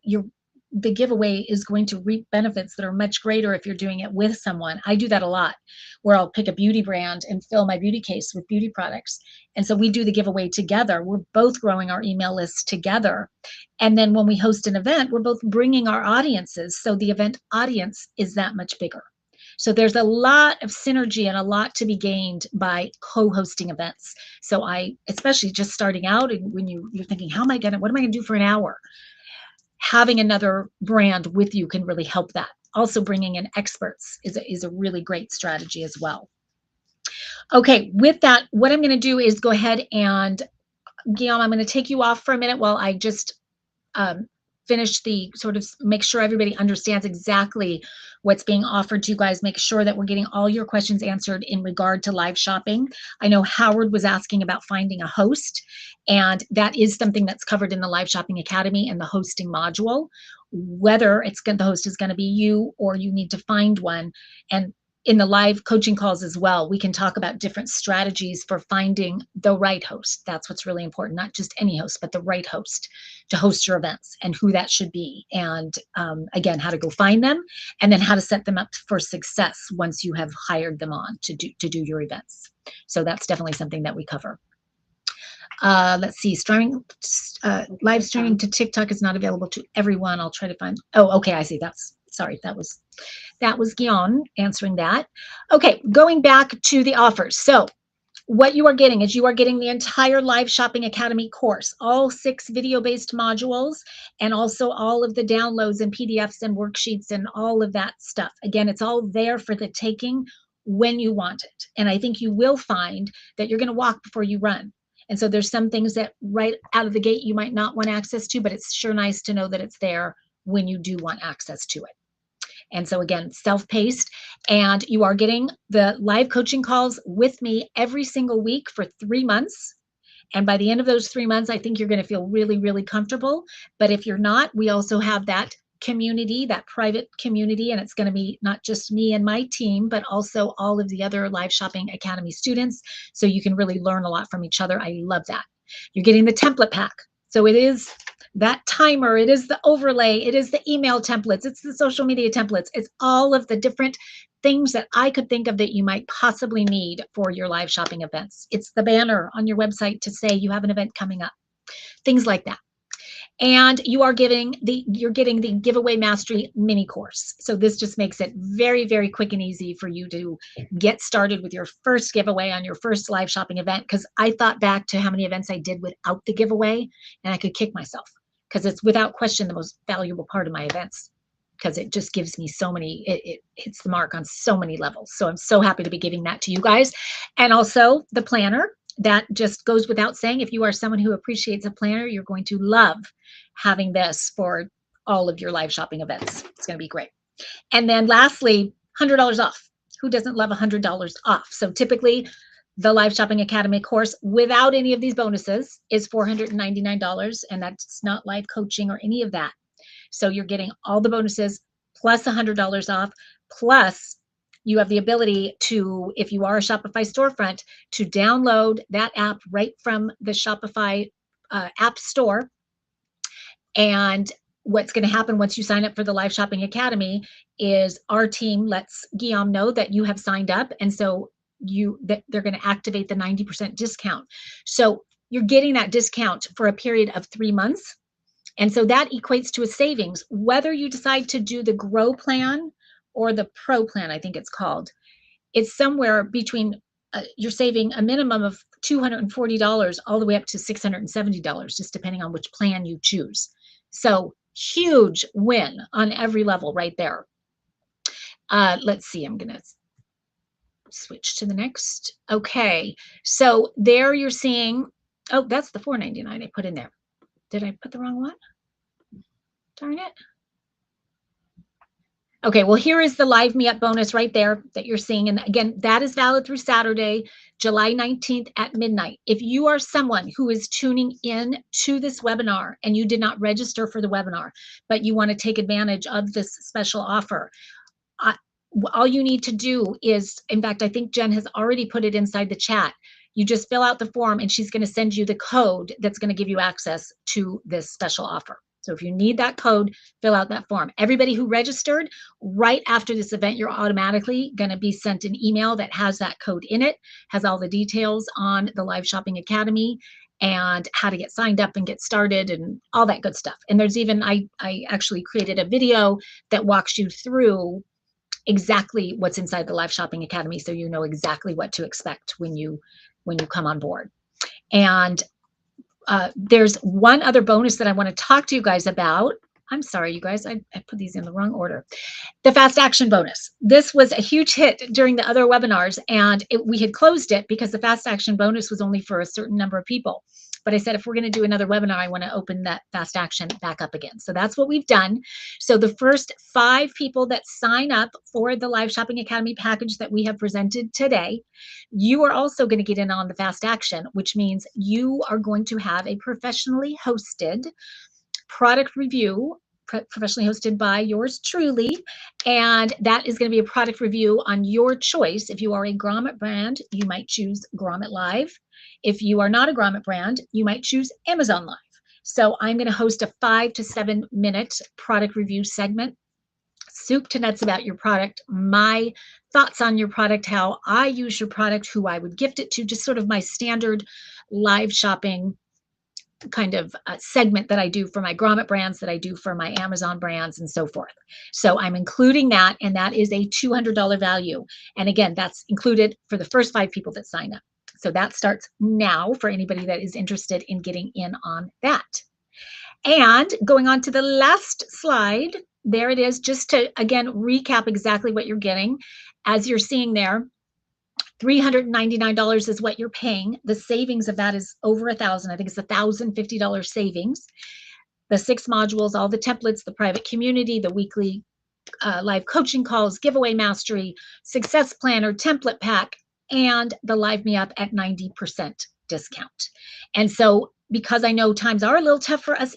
the giveaway is going to reap benefits that are much greater if you're doing it with someone. I do that a lot, where I'll pick a beauty brand and fill my beauty case with beauty products. And so we do the giveaway together. We're both growing our email lists together. And then when we host an event, we're both bringing our audiences. So the event audience is that much bigger. So there's a lot of synergy and a lot to be gained by co-hosting events. So especially just starting out, and when you're thinking, what am I going to do for an hour? Having another brand with you can really help that. Also, bringing in experts is a really great strategy as well. Okay, with that, what I'm going to do is go ahead and, Guillaume, I'm going to take you off for a minute while I just finish the sort of make sure everybody understands exactly what's being offered to you guys. Make sure that we're getting all your questions answered in regard to live shopping. I know Howard was asking about finding a host, and that is something that's covered in the Live Shopping Academy and the hosting module. Whether the host is going to be you or you need to find one, and in the live coaching calls as well, we can talk about different strategies for finding the right host. That's what's really important, not just any host, but the right host to host your events and who that should be. And again, how to go find them, and then how to set them up for success once you have hired them on to do your events. So that's definitely something that we cover. Let's see, live streaming to TikTok is not available to everyone. I'll try to find, okay, I see. Sorry, that was Guillaume answering that. Okay, going back to the offers. So what you are getting is you are getting the entire Live Shopping Academy course, all 6 video-based modules, and also all of the downloads and PDFs and worksheets and all of that stuff. Again, it's all there for the taking when you want it. And I think you will find that you're going to walk before you run. And so there's some things that right out of the gate you might not want access to, but it's sure nice to know that it's there when you do want access to it. And so again, self-paced, and you are getting the live coaching calls with me every single week for 3 months. And by the end of those 3 months, I think you're going to feel really, really comfortable. But if you're not, we also have that community, that private community, and it's going to be not just me and my team, but also all of the other Live Shopping Academy students. So you can really learn a lot from each other. I love that. You're getting the template pack. So it is that timer, it is the overlay, it is the email templates, it's the social media templates, it's all of the different things that I could think of that you might possibly need for your live shopping events. It's the banner on your website to say you have an event coming up, things like that. And you're getting the giveaway mastery mini course. So this just makes it very, very quick and easy for you to get started with your first giveaway on your first live shopping event. Because I thought back to how many events I did without the giveaway, and I could kick myself, because it's without question the most valuable part of my events, because it just gives me so many, it hits the mark on so many levels. So I'm so happy to be giving that to you guys. And also the planner. That just goes without saying. If you are someone who appreciates a planner, you're going to love having this for all of your live shopping events. It's going to be great. And then lastly, $100 off. Who doesn't love $100 off? So typically the Live Shopping Academy course without any of these bonuses is $499, and that's not live coaching or any of that. So you're getting all the bonuses plus $100 off, plus you have the ability to, if you are a Shopify storefront, to download that app right from the Shopify app store. And what's going to happen once you sign up for the Live Shopping Academy is our team lets Guillaume know that you have signed up. And so they're going to activate the 90% discount. So you're getting that discount for a period of 3 months. And so that equates to a savings, whether you decide to do the Grow plan or the Pro plan, I think it's called. It's somewhere between, you're saving a minimum of $240 all the way up to $670, just depending on which plan you choose. So huge win on every level right there. Let's see, I'm going to switch to the next. Okay, so there you're seeing, oh, that's the $4.99 I put in there. Did I put the wrong one? Darn it. Okay, well, here is the Live Me Up bonus right there that you're seeing. And again, that is valid through Saturday, July 19th at midnight. If you are someone who is tuning in to this webinar and you did not register for the webinar, but you want to take advantage of this special offer, all you need to do is, in fact, I think Jen has already put it inside the chat. You just fill out the form and she's going to send you the code that's going to give you access to this special offer. So if you need that code, fill out that form. Everybody who registered right after this event, you're automatically going to be sent an email that has that code in it, has all the details on the Live Shopping Academy and how to get signed up and get started and all that good stuff. And there's even, I actually created a video that walks you through exactly what's inside the Live Shopping Academy, so you know exactly what to expect when you come on board. And there's one other bonus that I want to talk to you guys about. I'm sorry, you guys, I put these in the wrong order. The fast action bonus. This was a huge hit during the other webinars, and we had closed it because the fast action bonus was only for a certain number of people. But I said, if we're going to do another webinar, I want to open that fast action back up again. So that's what we've done. So the first 5 people that sign up for the Live Shopping Academy package that we have presented today, you are also going to get in on the fast action, which means you are going to have a professionally hosted product review, professionally hosted by yours truly. And that is going to be a product review on your choice. If you are a grommet brand, you might choose Grommet Live. If you are not a grommet brand, you might choose Amazon Live. So I'm going to host a 5 to 7 minute product review segment, soup to nuts about your product, my thoughts on your product, how I use your product, who I would gift it to, just sort of my standard live shopping kind of segment that I do for my grommet brands, that I do for my Amazon brands, and so forth. So I'm including that, and that is a $200 value. And again, that's included for the first 5 people that sign up. So that starts now for anybody that is interested in getting in on that. And going on to the last slide, there it is, just to, again, recap exactly what you're getting. As you're seeing there, $399 is what you're paying. The savings of that is over $1,000. I think it's $1,050 savings. The 6 modules, all the templates, the private community, the weekly live coaching calls, giveaway mastery, success planner, template pack, and the Live Me Up at 90% discount. And so, because I know times are a little tough for us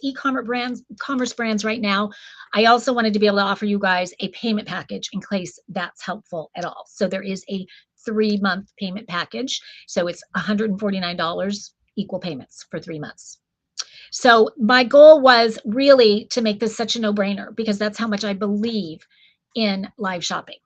commerce brands right now, I also wanted to be able to offer you guys a payment package in case that's helpful at all. So there is a 3-month payment package. So it's $149 equal payments for 3 months. So my goal was really to make this such a no-brainer, because that's how much I believe in live shopping.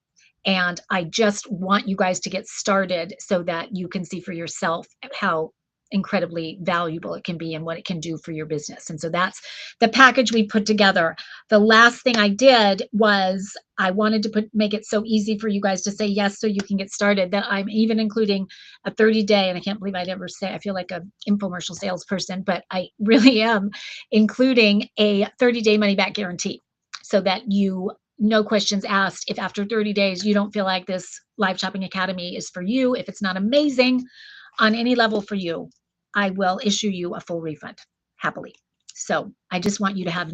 And I just want you guys to get started so that you can see for yourself how incredibly valuable it can be and what it can do for your business. And so that's the package we put together. The last thing I did was I wanted to make it so easy for you guys to say yes so you can get started, that I'm even including a 30-day, and I can't believe I'd ever say, I feel like an infomercial salesperson, but I really am including a 30-day money-back guarantee, so that you, no questions asked, if after 30 days you don't feel like this Live Shopping Academy is for you, if it's not amazing on any level for you, I will issue you a full refund happily. So I just want you to have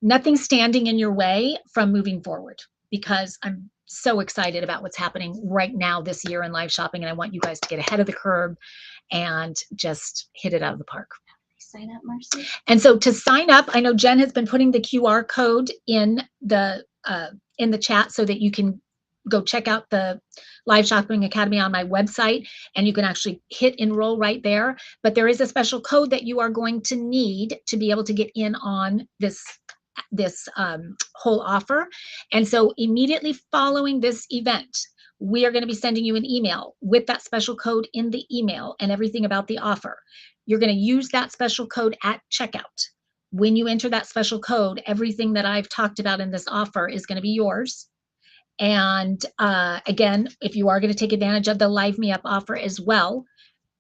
nothing standing in your way from moving forward, because I'm so excited about what's happening right now this year in live shopping, and I want you guys to get ahead of the curve and just hit it out of the park. Sign up, Marcy. And so to sign up, I know Jen has been putting the QR code in the chat so that you can go check out the Live Shopping Academy on my website, and you can actually hit enroll right there. But there is a special code that you are going to need to be able to get in on this whole offer. And so immediately following this event, we are going to be sending you an email with that special code in the email and everything about the offer. You're going to use that special code at checkout. when you enter that special code, everything that I've talked about in this offer is going to be yours. And again, if you are going to take advantage of the Live Me Up offer as well,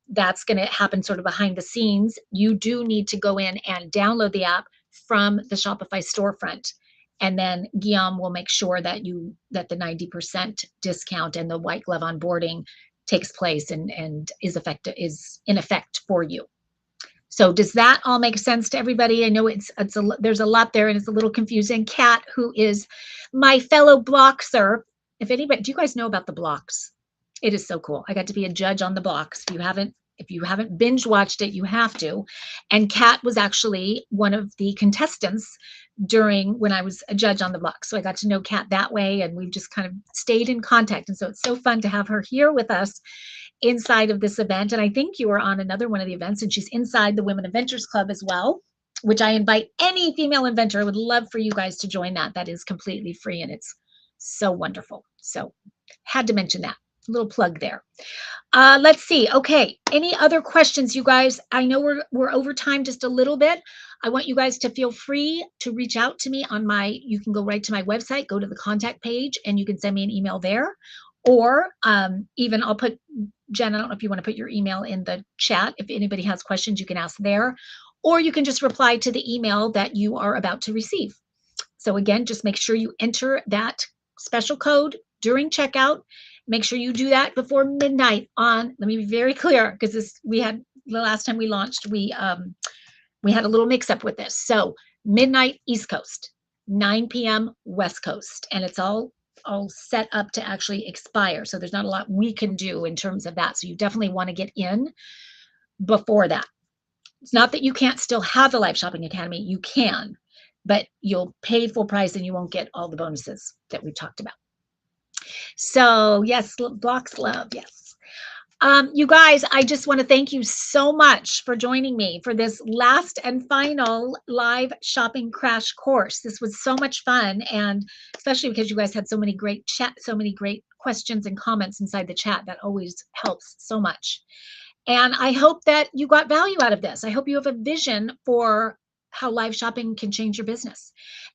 that's going to happen sort of behind the scenes. You do need to go in and download the app from the Shopify storefront. And then Guillaume will make sure that the 90% discount and the white glove onboarding takes place and is in effect for you. So does that all make sense to everybody? I know there's a lot there and it's a little confusing. Kat, who is my fellow Blockser, if anybody, do you guys know about the blocks? It is so cool. I got to be a judge on the blocks. If you haven't binge watched it, you have to. And Kat was actually one of the contestants when I was a judge on the blocks. So I got to know Kat that way, and we've just kind of stayed in contact. And so it's so fun to have her here with us inside of this event. And I think you are on another one of the events, and she's inside the Women Inventors Club as well, which I invite any female inventor. I would love for you guys to join that. That is completely free, and it's so wonderful. So had to mention that. A little plug there. Let's see. Okay. Any other questions, you guys? I know we're over time just a little bit. I want you guys to feel free to reach out to me you can go right to my website, go to the contact page, and you can send me an email there. Or even I'll put, Jen, I don't know if you want to put your email in the chat. If anybody has questions, you can ask there. Or you can just reply to the email that you are about to receive. So again, just make sure you enter that special code during checkout. Make sure you do that before midnight let me be very clear, because the last time we launched, we had a little mix up with this. So midnight East Coast, 9 p.m. West Coast, and it's all set up to actually expire. So there's not a lot we can do in terms of that. So you definitely want to get in before that. It's not that you can't still have the Live Shopping Academy. You can, but you'll pay full price and you won't get all the bonuses that we've talked about. So yes, blocks love, yes. You guys, I just want to thank you so much for joining me for this last and final live shopping crash course. This was so much fun, and especially because you guys had so many great questions and comments inside the chat. That always helps so much. And I hope that you got value out of this. I hope you have a vision for how live shopping can change your business.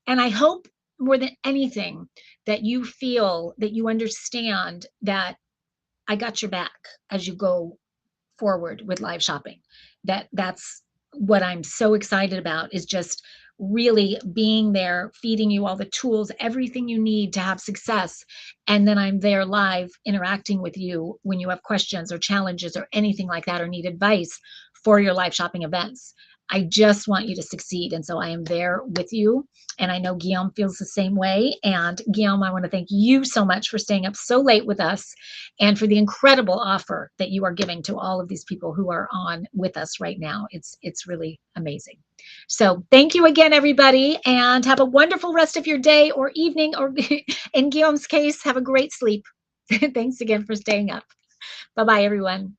And I hope more than anything that you feel that you understand that I got your back as you go forward with live shopping. That's what I'm so excited about, is just really being there, feeding you all the tools, everything you need to have success. And then I'm there live interacting with you when you have questions or challenges or anything like that, or need advice for your live shopping events. I just want you to succeed. And so I am there with you. And I know Guillaume feels the same way. And Guillaume, I want to thank you so much for staying up so late with us and for the incredible offer that you are giving to all of these people who are on with us right now. It's really amazing. So thank you again, everybody, and have a wonderful rest of your day or evening, or in Guillaume's case, have a great sleep. Thanks again for staying up. Bye-bye, everyone.